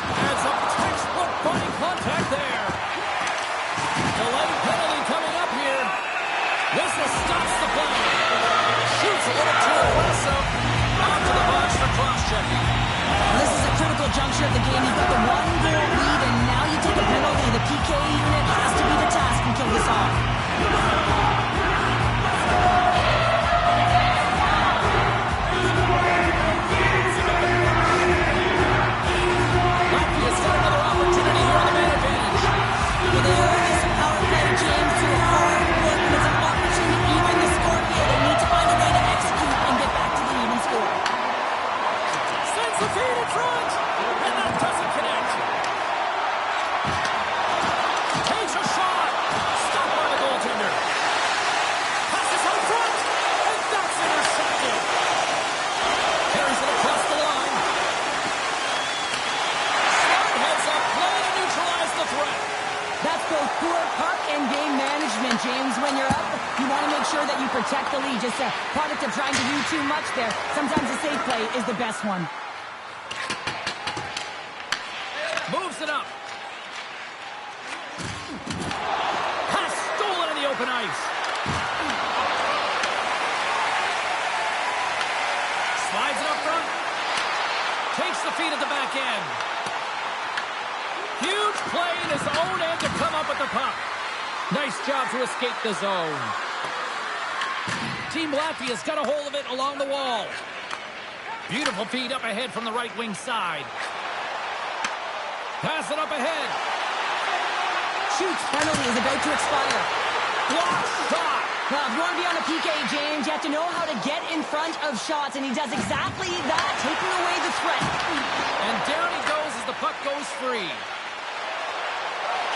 And some textbook body contact there. Delayed penalty coming up here. Whistle stops the play. Shoots a little too aggressive. Off to the box for cross-checking. This is a critical juncture of the game. You've got the one-goal lead, and now you take a penalty. The PK unit has to be the task and kill this off. Latvia's got another opportunity here on the man advantage. Well, they owe this power play, James, through hard work, and it's an opportunity to even the score here. They need to find a way to execute and get back to the even score. Sends the feed in front, and that doesn't connect. Takes a shot. Stopped by the goaltender. Passes out front, and that's intercepted. Carries it across the line. Smart heads up play to neutralize the threat. That's both poor puck and game management, James. When you're up, you want to make sure that you protect the lead. Just a product of trying to do too much there. Sometimes a safe play is the best one. Moves it up. Pass stolen on the open ice. Slides it up front. Takes the feed at the back end. Huge play in his own end to come up with the puck. Nice job to escape the zone. Team Latvia's got a hold of it along the wall. Beautiful feed up ahead from the right wing side. Pass it up ahead. Shoots penalty is about to expire. Block shot. Well, if you want to be on a PK, James, you have to know how to get in front of shots, and he does exactly that, taking away the threat. And down he goes as the puck goes free.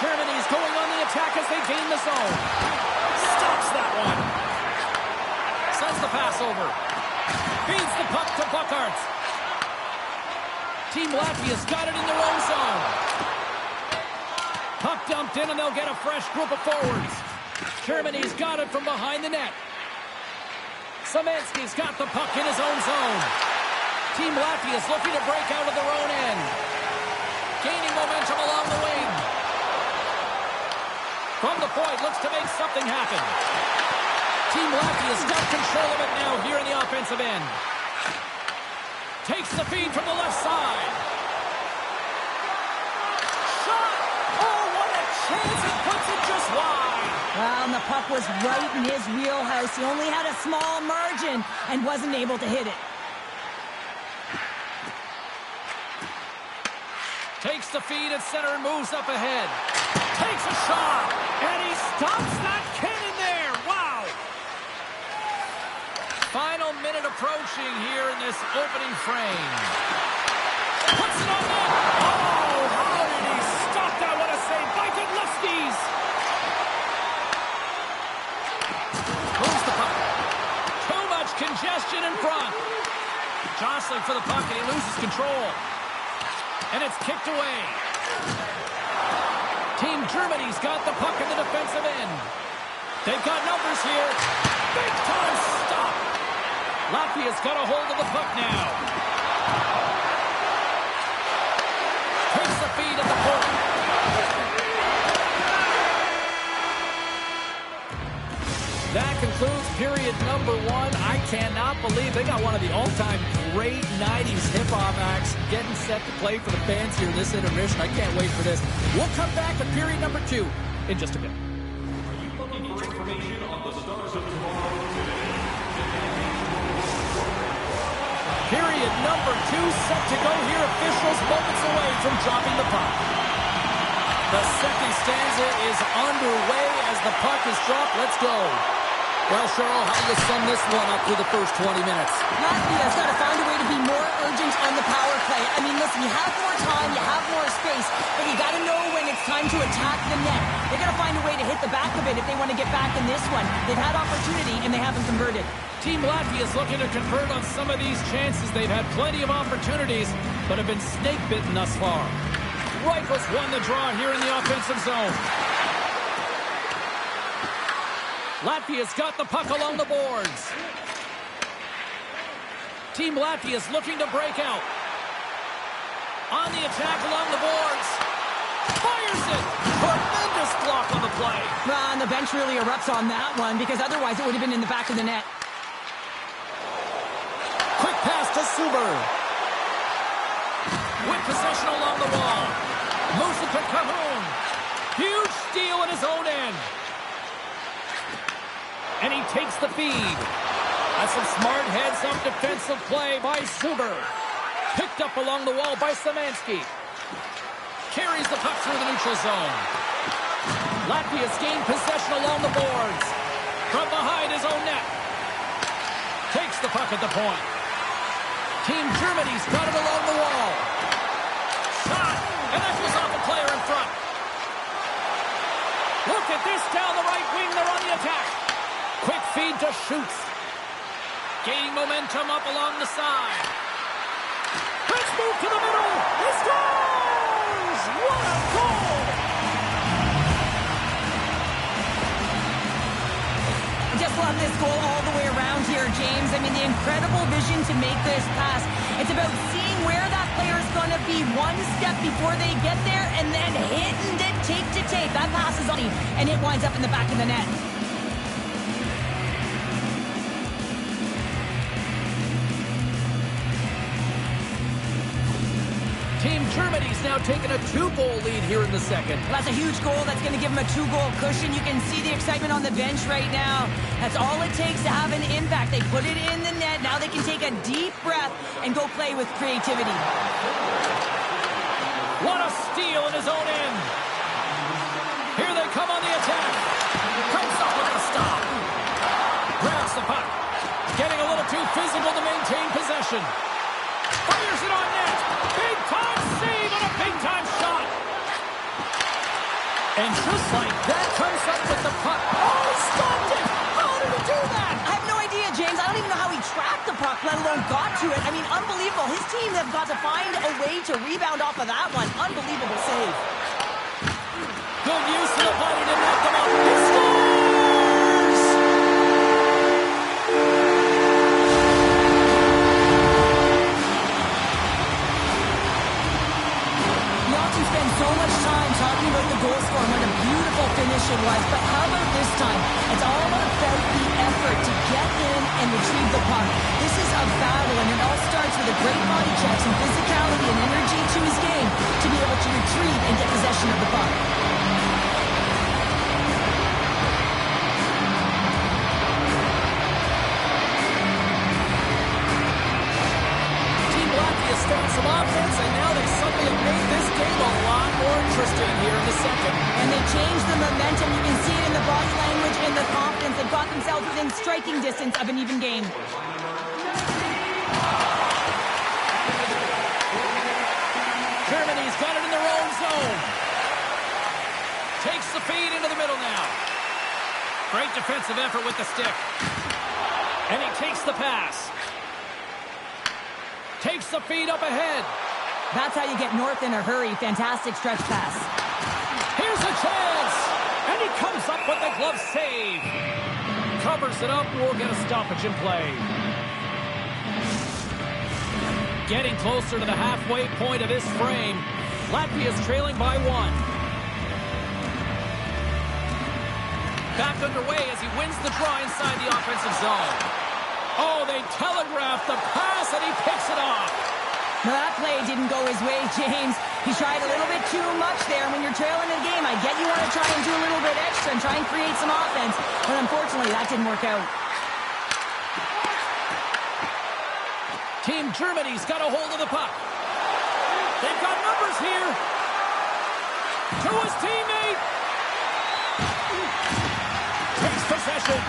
Germany's going on the attack as they gain the zone. Stops that one. Sends the pass over. Feeds the puck to Buckarts. Team Latvia's got it in their own zone. Puck dumped in, and they'll get a fresh group of forwards. Germany's got it from behind the net. Szymanski's got the puck in his own zone. Team Latvia's looking to break out of their own end. Gaining momentum along the wing. From the point, looks to make something happen. Team Latvia's got control of it now here in the offensive end. Takes the feed from the left side. Shot! Oh, what a chance! It puts it just wide. Well, and the puck was right in his wheelhouse. He only had a small margin and wasn't able to hit it. Takes the feed at center and moves up ahead. Takes a shot, and he stops that cannon there. Wow! Final minute approaching here in this opening frame. Puts it on net. Oh, how did he stop that? What a save by Godlewski's. Moves the puck. Too much congestion in front. Jostling for the puck, and he loses control. And it's kicked away. Team Germany's got the puck in the defensive end. They've got numbers here. Big time stop. Latvia's got a hold of the puck now. Takes the feed at the point. That concludes period number one. I cannot believe they got one of the all-time great 90s hip-hop acts getting set to play for the fans here in this intermission. I can't wait for this. We'll come back with period number two in just a bit. Are you looking for information on the stars of tomorrow today? Period number two set to go here. Officials moments away from dropping the puck. The second stanza is underway as the puck is dropped. Let's go. Well, Cheryl, how do you sum this one up through the first 20 minutes? Latvia's got to find a way to be more urgent on the power play. I mean, listen, you have more time, you have more space, but you got to know when it's time to attack the net. They got to find a way to hit the back of it if they want to get back in this one. They've had opportunity, and they haven't converted. Team Latvia's looking to convert on some of these chances. They've had plenty of opportunities, but have been snake-bitten thus far. Reichels won the draw here in the offensive zone. Latvia's got the puck along the boards. Team Latvia's looking to break out. On the attack along the boards. Fires it! Tremendous block on the play. And the bench really erupts on that one because otherwise it would have been in the back of the net. Quick pass to Suber. With possession along the wall. Moves it to Cahoon. Huge steal at his own end. And he takes the feed. That's some smart heads-up defensive play by Suber. Picked up along the wall by Szymanski. Carries the puck through the neutral zone. Latvia's gained possession along the boards. From behind his own net. Takes the puck at the point. Team Germany's got it along the wall. Shot! And that goes off a player in front. Look at this down the right wing. They're on the attack. Quick feed to Schutz. Gaining momentum up along the side. Let's move to the middle. He scores! What a goal! I just love this goal all the way around here, James. I mean, the incredible vision to make this pass. It's about seeing where that player is going to be one step before they get there and then hitting it tape to tape. That pass is on and it winds up in the back of the net. Team Germany's now taking a 2-goal lead here in the second. Well, that's a huge goal. That's going to give them a 2-goal cushion. You can see the excitement on the bench right now. That's all it takes to have an impact. They put it in the net. Now they can take a deep breath and go play with creativity. What a steal in his own end. Here they come on the attack. Comes up with a stop. Grabs the puck. Getting a little too physical to maintain possession. Fires it on net. Big-time save and a big-time shot. And just like that, comes up with the puck. Oh, he stopped it! How did he do that? I have no idea, James. I don't even know how he tracked the puck, let alone got to it. I mean, unbelievable. His team have got to find a way to rebound off of that one. Unbelievable save. Good use of the body to knock them off. He scores! Spend so much time talking about the goal score and what a beautiful finish it was, but how about this time? It's all about the effort to get in and retrieve the puck. This is a battle, and it all starts with a great body check, some physicality and energy to his game to be able to retrieve and get possession of the puck. Starting some offense, and now they suddenly have made this game a lot more interesting here in the second. And they changed the momentum. You can see it in the body language and the confidence. They've got themselves within striking distance of an even game. Germany's got it in their own zone. Takes the feed into the middle now. Great defensive effort with the stick. And he takes the pass. Takes the feed up ahead. That's how you get north in a hurry. Fantastic stretch pass. Here's a chance. And he comes up with the glove save. Covers it up. We'll get a stoppage in play. Getting closer to the halfway point of this frame. Latvia's trailing by 1. Back underway as he wins the draw inside the offensive zone. Oh, they telegraphed the pass, and he picks it off. Well, that play didn't go his way, James. He tried a little bit too much there. When you're trailing a game, I get you want to try and do a little bit extra and try and create some offense. But unfortunately, that didn't work out. Team Germany's got a hold of the puck. They've got numbers here. To his teammate. Takes possession.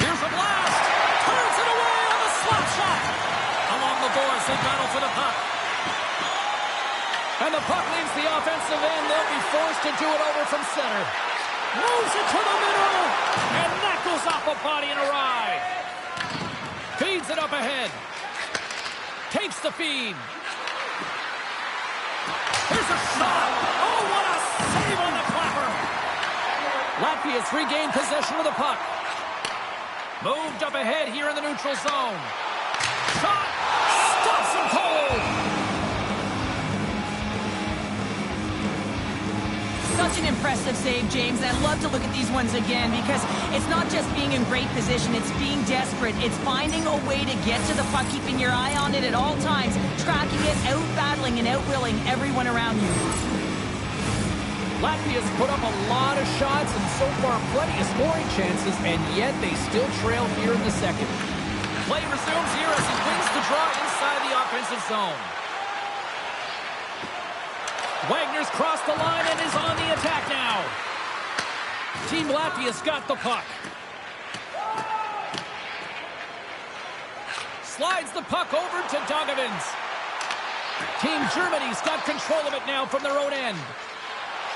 Here's a blast. Turns it away on the slap shot. Along the boards, they battle for the puck. And the puck leaves the offensive end. They'll be forced to do it over from center. Moves it to the middle. And that goes off a body and a ride. Feeds it up ahead. Takes the feed. Here's a shot. Oh, what a save on the clapper. Latvia's regained possession of the puck. Moved up ahead here in the neutral zone. Shot! Stops him cold! Such an impressive save, James. I love to look at these ones again because it's not just being in great position, it's being desperate. It's finding a way to get to the puck, keeping your eye on it at all times, tracking it, out-battling and out-willing everyone around you. Latvia's put up a lot of shots and so far plenty of scoring chances, and yet they still trail here in the second. Play resumes here as he wins the draw inside the offensive zone. Wagner's crossed the line and is on the attack now. Team Latvia's got the puck. Slides the puck over to Dogovins. Team Germany's got control of it now from their own end.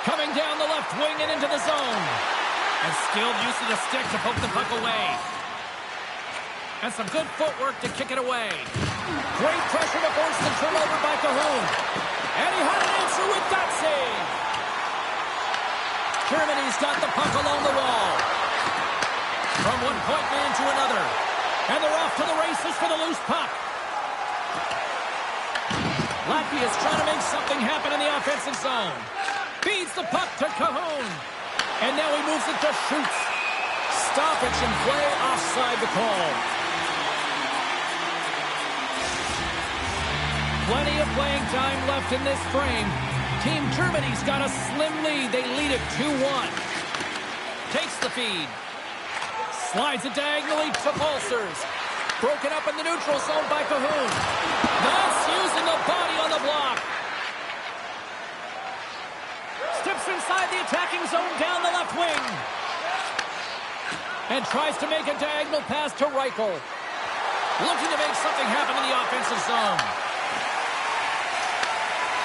Coming down the left wing and into the zone. And skilled use of the stick to poke the puck away. And some good footwork to kick it away. Great pressure to force the turnover by Cahoon. And he had an answer with that save. Germany's got the puck along the wall. From one point man to another. And they're off to the races for the loose puck. Latvia's trying to make something happen in the offensive zone. Feeds the puck to Cahoon. And now he moves it to Schutz. Stoppage in play offside the call. Plenty of playing time left in this frame. Team Germany's got a slim lead. They lead it 2-1. Takes the feed. Slides it diagonally to Pulsers. Broken up in the neutral zone by Cahoon. That's using the body on the block. Steps inside the attacking zone down the left wing. And tries to make a diagonal pass to Reichel. Looking to make something happen in the offensive zone.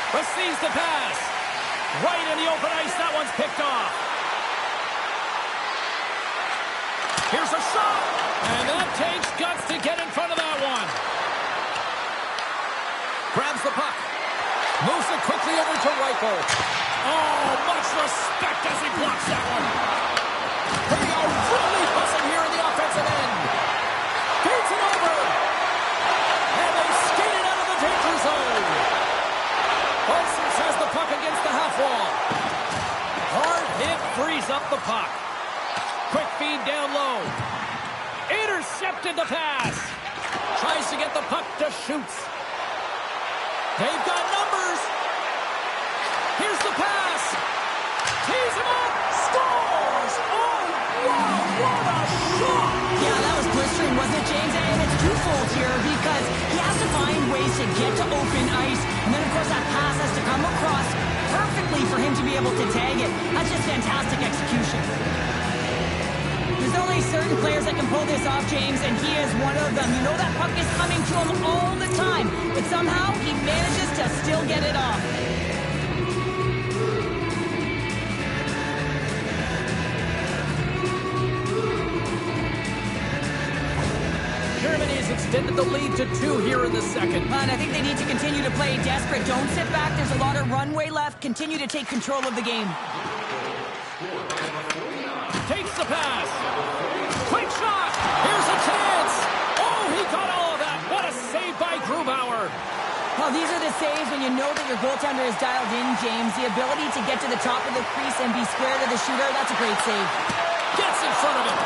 Receives the pass. Right in the open ice. That one's picked off. Here's a shot. And that takes guts to get in front of that one. Grabs the puck. Moves it quickly over to Reichel. Oh, much respect as he blocks that one. They are really buzzing here in the offensive end. Feeds it over. And they skate it out of the danger zone. Pulsers has the puck against the half wall. Hard hit frees up the puck. Quick feed down low. Intercepted the pass. Tries to get the puck to Schutz. They've got numbers. Here's the pass. Tees him up. Scores. Oh, wow, what a shot. Yeah, that was blistering, wasn't it, James? And it's twofold here because he has to find ways to get to open ice. And then, of course, that pass has to come across perfectly for him to be able to tag it. That's just fantastic execution. There's only certain players that can pull this off, James, and he is one of them. You know that puck is coming to him all the time, but somehow he manages to still get it off. Germany's extended the lead to 2 here in the second. And I think they need to continue to play desperate. Don't sit back. There's a lot of runway left. Continue to take control of the game. Takes the pass. Quick shot. Here's a chance. Oh, he got all of that. What a save by Grubauer. Well, these are the saves when you know that your goaltender is dialed in, James. The ability to get to the top of the crease and be square to the shooter, that's a great save. Gets in front of him.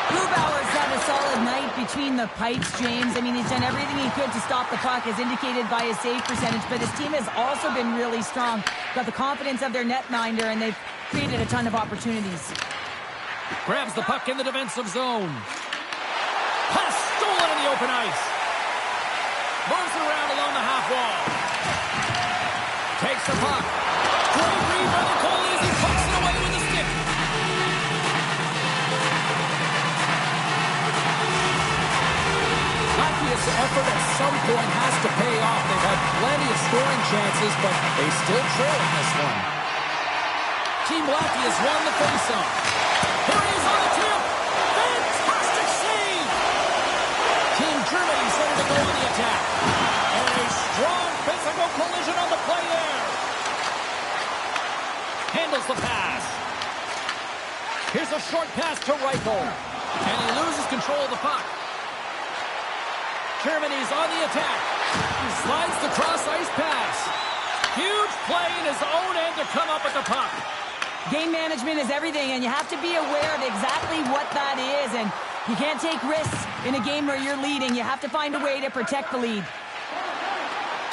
Grubauer's had a solid night between the pipes, James. I mean, he's done everything he could to stop the puck, as indicated by his save percentage, but his team has also been really strong. Got the confidence of their netminder, and they've created a ton of opportunities. Grabs the puck in the defensive zone. Pass stolen in the open ice. Moves it around along the half wall. Takes the puck. Great read by the goalie as he pucks it away with the stick. Latvia's effort at some point has to pay off. They've had plenty of scoring chances, but they still trail in this one. Team Latvia's won the faceoff. Here he is on the tip. Fantastic save. Team Germany's ready to go on the attack. And a strong physical collision on the play there. Handles the pass. Here's a short pass to Reichel. And he loses control of the puck. Germany's on the attack. He slides the cross-ice pass. Huge play in his own end to come up with the puck. Game management is everything, and you have to be aware of exactly what that is. And you can't take risks in a game where you're leading. You have to find a way to protect the lead.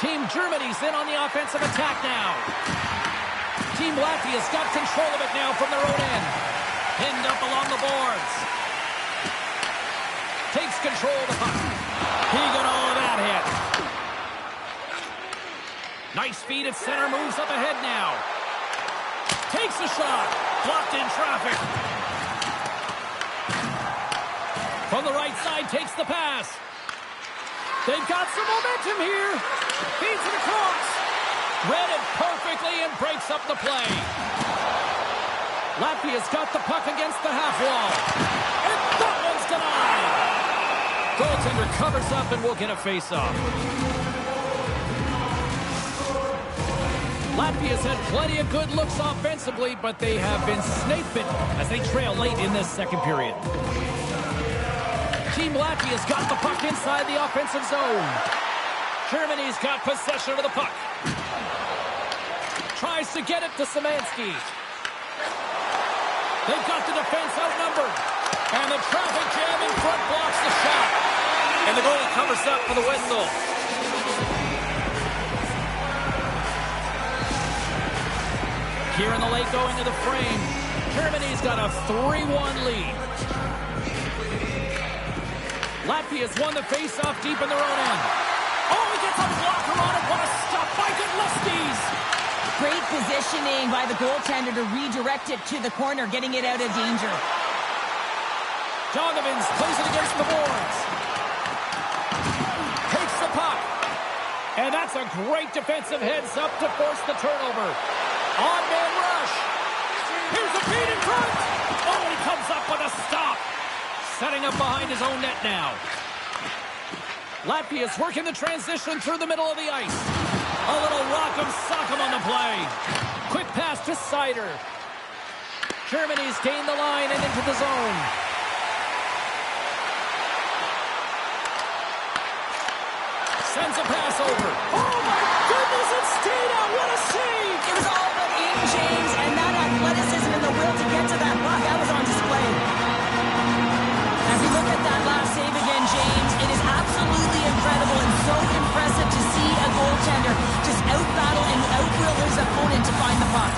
Team Germany's in on the offensive attack now. Team Latvia's got control of it now from their own end. Pinned up along the boards. Takes control of the puck. He got all of that hit. Nice feed at center, moves up ahead now. Takes a shot. Blocked in traffic. From the right side, takes the pass. They've got some momentum here. Feeds it across. Read it perfectly and breaks up the play. Latvia's got the puck against the half wall. And that one's denied. Goaltender covers up and will get a face-off. Latvia's had plenty of good looks offensively, but they have been snake-bitten as they trail late in this second period. Team Latvia's got the puck inside the offensive zone. Germany's got possession of the puck. Tries to get it to Szymanski. They've got the defense outnumbered. And the traffic jam in front blocks the shot. And the goalie covers up for the whistle. Here in the late going to the frame. Germany's got a 3-1 lead. Latvia's won the face-off deep in their own end. Oh, he gets a blocker on it. What a stop by Godlewski's. Great positioning by the goaltender to redirect it to the corner, getting it out of danger. Donovans plays it against the boards. Takes the puck. And that's a great defensive heads-up to force the turnover. On-man rush. Here's a feed in front. Oh, he comes up with a stop. Setting up behind his own net now. Latvia's working the transition through the middle of the ice. A little rock'em sock'em on the play. Quick pass to Seider. Germany's gained the line and into the zone. Sends a pass over. Oh my goodness, it stayed out. What a save. It was all but in, James, and that athleticism and the will to get to that puck, that was on display. As we look at that last save again, James, it is absolutely incredible and so impressive to see a goaltender just out-battle and out-will his opponent to find the puck.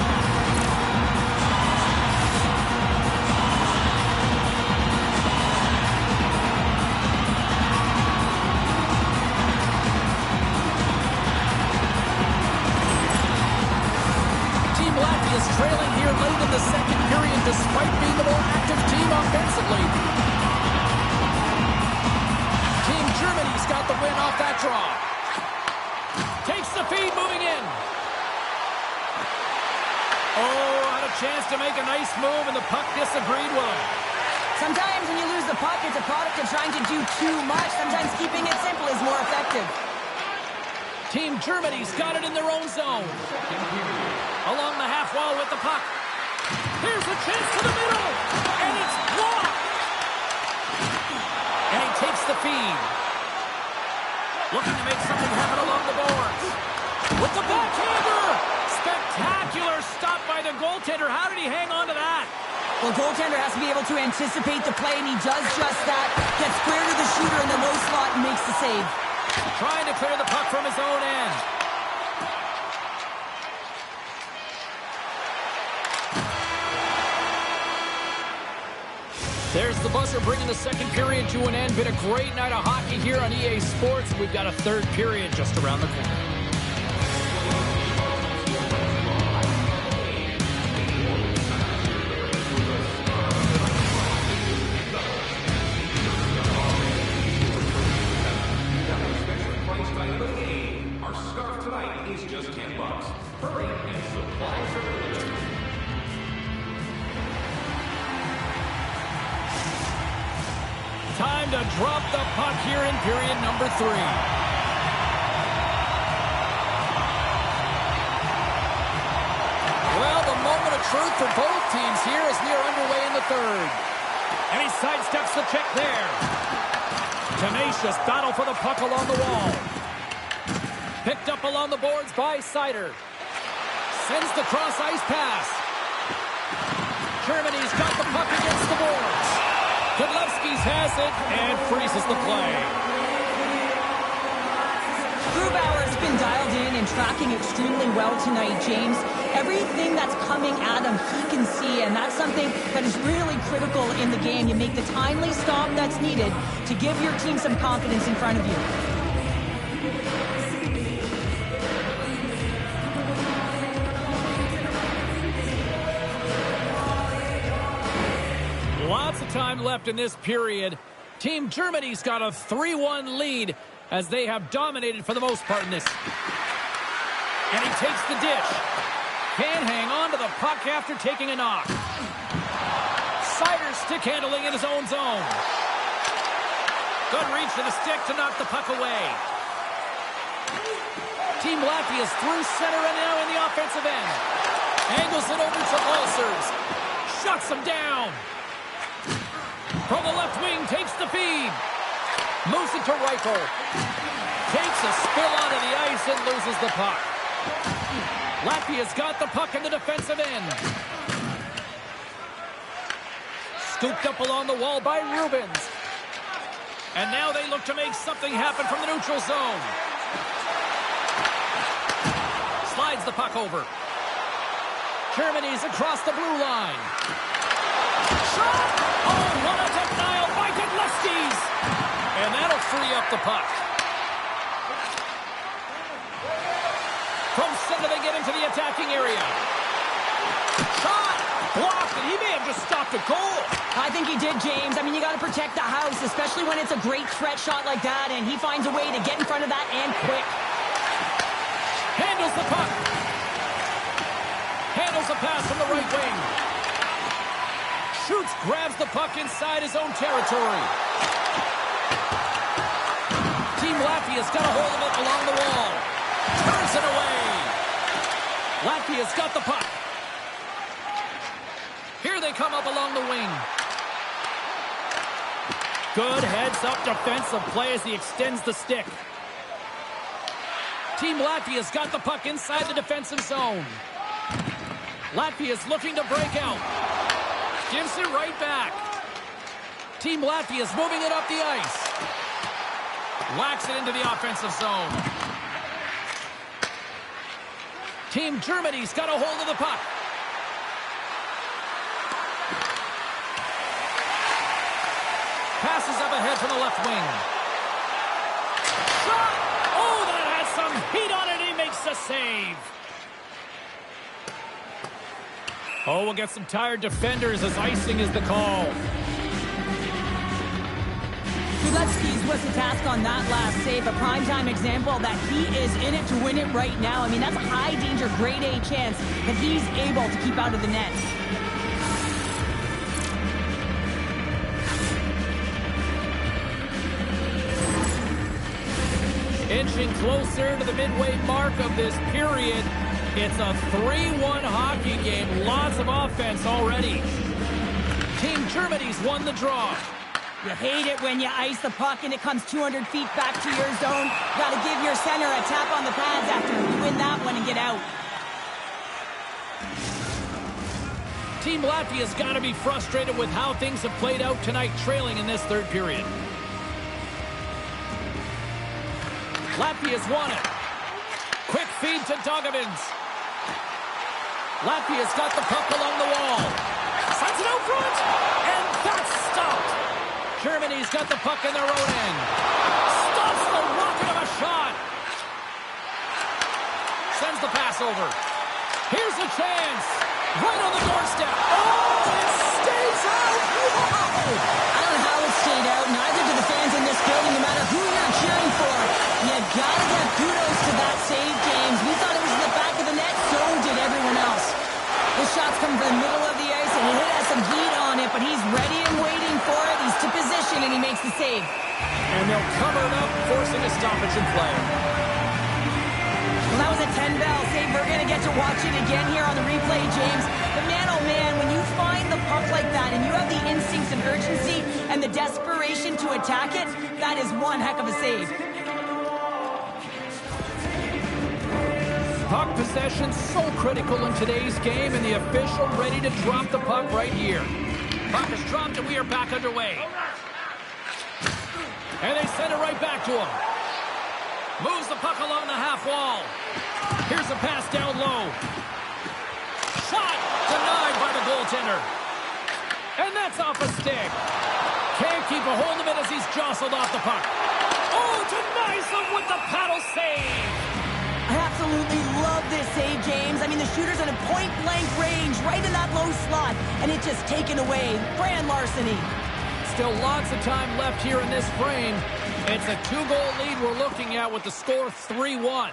Team Latvia's trailing here late in the second period despite being the more active team offensively. Germany's got the win off that draw. Takes the feed, moving in. Oh, had a chance to make a nice move, and the puck disagreed with him. Sometimes when you lose the puck, it's a product of trying to do too much. Sometimes keeping it simple is more effective. Team Germany's got it in their own zone. Along the half wall with the puck. Here's a chance to the middle, and it's blocked. And he takes the feed. Looking to make something happen along the boards. With the backhander! Spectacular stop by the goaltender. How did he hang on to that? Well, goaltender has to be able to anticipate the play, and he does just that. Gets square to the shooter in the low slot and makes the save. Trying to clear the puck from his own end. There's the buzzer bringing the second period to an end. Been a great night of hockey here on EA Sports. We've got a third period just around the corner. Our scarf tonight is just $10. Hurry and supplies are limited. Time to drop the puck here in period number 3. Well, the moment of truth for both teams here as we are underway in the third. And he sidesteps the check there. Tenacious battle for the puck along the wall. Picked up along the boards by Seider. Sends the cross-ice pass. Germany's got the puck against the boards. Godlewski's has it and freezes the play. Grubauer's been dialed in and tracking extremely well tonight, James. Everything that's coming at him, he can see, and that's something that is really critical in the game. You make the timely stop that's needed to give your team some confidence in front of you. Lots of time left in this period. Team Germany's got a 3-1 lead as they have dominated for the most part in this. And he takes the dish. Can't hang on to the puck after taking a knock. Sider's stick handling in his own zone. Good reach to the stick to knock the puck away. Team Latvia's through center and now in the offensive end. Angles it over to Ulcers. Shuts him down. From the left wing, takes the feed. Moves it to Reichel. Takes a spill onto the ice and loses the puck. Latvia's got the puck in the defensive end. Scooped up along the wall by Rubens. And now they look to make something happen from the neutral zone. Slides the puck over. Germany's across the blue line. Shot! Oh, what a denial by Godlewski's! And that'll free up the puck. From center, they get into the attacking area. Shot! Blocked, and he may have just stopped a goal. I think he did, James. I mean, you got to protect the house, especially when it's a great threat shot like that, and he finds a way to get in front of that and quick. Handles the puck. Handles a pass from the right wing. Shoots, grabs the puck inside his own territory. Team Latvia's got a hold of it along the wall. Turns it away. Latvia's got the puck. Here they come up along the wing. Good heads-up defensive play as he extends the stick. Team Latvia's got the puck inside the defensive zone. Latvia's looking to break out. Gives it right back. Team Latvia's moving it up the ice. Whacks it into the offensive zone. Team Germany's got a hold of the puck. Passes up ahead from the left wing. Shot! Oh, that has some heat on it. He makes the save. Oh, we'll get some tired defenders as icing is the call. Godlewski's was the task on that last save. A primetime example that he is in it to win it right now. I mean, that's a high-danger, grade-A chance that he's able to keep out of the net. Inching closer to the midway mark of this period. It's a 3-1 hockey game. Lots of offense already. Team Germany's won the draw. You hate it when you ice the puck and it comes 200 feet back to your zone. You got to give your center a tap on the pads after you win that one and get out. Team Latvia's got to be frustrated with how things have played out tonight, trailing in this third period. Latvia's won it. Quick feed to Dogovins. Latvia's got the puck along the wall. Sends it out front, and that's stopped. Germany's got the puck in their own end. Stops the rocket of a shot. Sends the pass over. Here's a chance. Right on the doorstep. Oh, it stays out. Wow! I don't know how it stayed out. Neither do the fans in this building, no matter who you're cheering for. You gotta give kudos to that save, James. We thought it was in the back of the net, so did everyone else. This shot's coming from the middle of the ice, and he has some heat on it, but he's ready and waiting for it. He's to position, and he makes the save. And they'll cover it up, forcing a stoppage in play. Well, that was a 10-bell save. We're going to get to watch it again here on the replay, James. But man, oh man, when you find the puck like that and you have the instincts and urgency and the desperation to attack it, that is one heck of a save. Puck possession so critical in today's game, and the official ready to drop the puck right here. Puck is dropped, and we are back underway. And they send it right back to him. Moves the puck along the half wall. Here's a pass down low. Shot denied by the goaltender. And that's off a stick. Can't keep a hold of it as he's jostled off the puck. Oh, denies him with the paddle save. I absolutely love this save, James. I mean, the shooter's in a point-blank range right in that low slot, and it's just taken away. Brand larceny. Still lots of time left here in this frame. It's a 2-goal lead we're looking at with the score 3-1.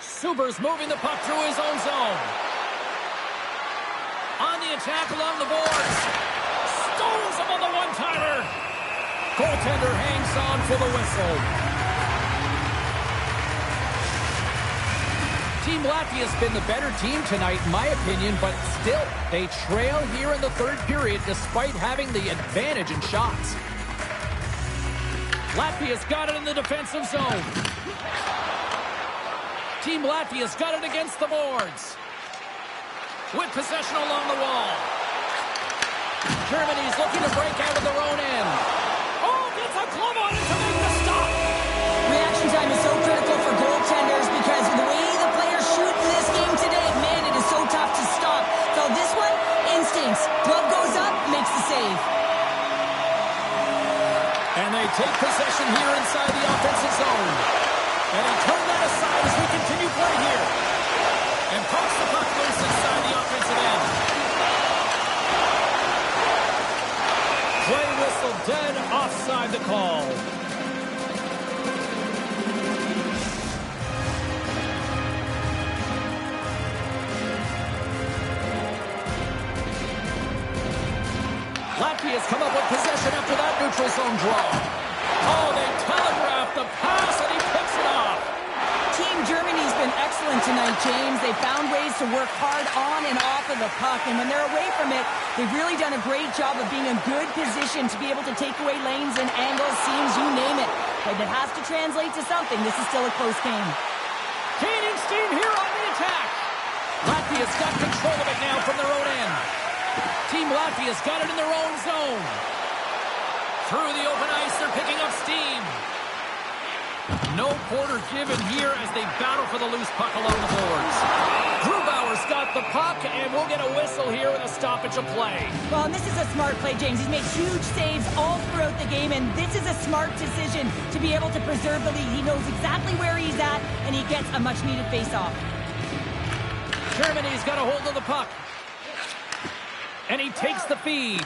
Suber's moving the puck through his own zone. On the attack along the boards. Stones him on the one-timer. Goaltender hangs on for the whistle. Team Latvia's been the better team tonight, in my opinion, but still, they trail here in the third period despite having the advantage in shots. Latvia's got it in the defensive zone. Team Latvia's got it against the boards. With possession along the wall. Germany's looking to break out of their own end. Oh, gets a glove on it to make the stop. Reaction time is so critical for goaltenders because the way the players shoot in this game today, man, it is so tough to stop. So this one, instincts. Glove goes up, makes the save. And they take possession here inside the offensive zone. And he turned that aside as we continue play here. And pokes the puck loose inside the offensive end. Play whistle dead, offside the call. Latvia's come up with possession after that neutral zone draw. Oh, they telegraphed the pass, and he picks it off. Team Germany's been excellent tonight, James. They found ways to work hard on and off of the puck, and when they're away from it, they've really done a great job of being in good position to be able to take away lanes and angles, seams, you name it. But it has to translate to something. This is still a close game. Gaining steam here on the attack. Latvia's got control of it now from their own end. Team Latvia's got it in their own zone. Through the open ice, they're picking up steam. No quarter given here as they battle for the loose puck along the boards. Grubauer's got the puck, and we'll get a whistle here with a stoppage of play. Well, and this is a smart play, James. He's made huge saves all throughout the game, and this is a smart decision to be able to preserve the lead. He knows exactly where he's at, and he gets a much-needed face-off. Germany's got a hold of the puck. And he takes the feed.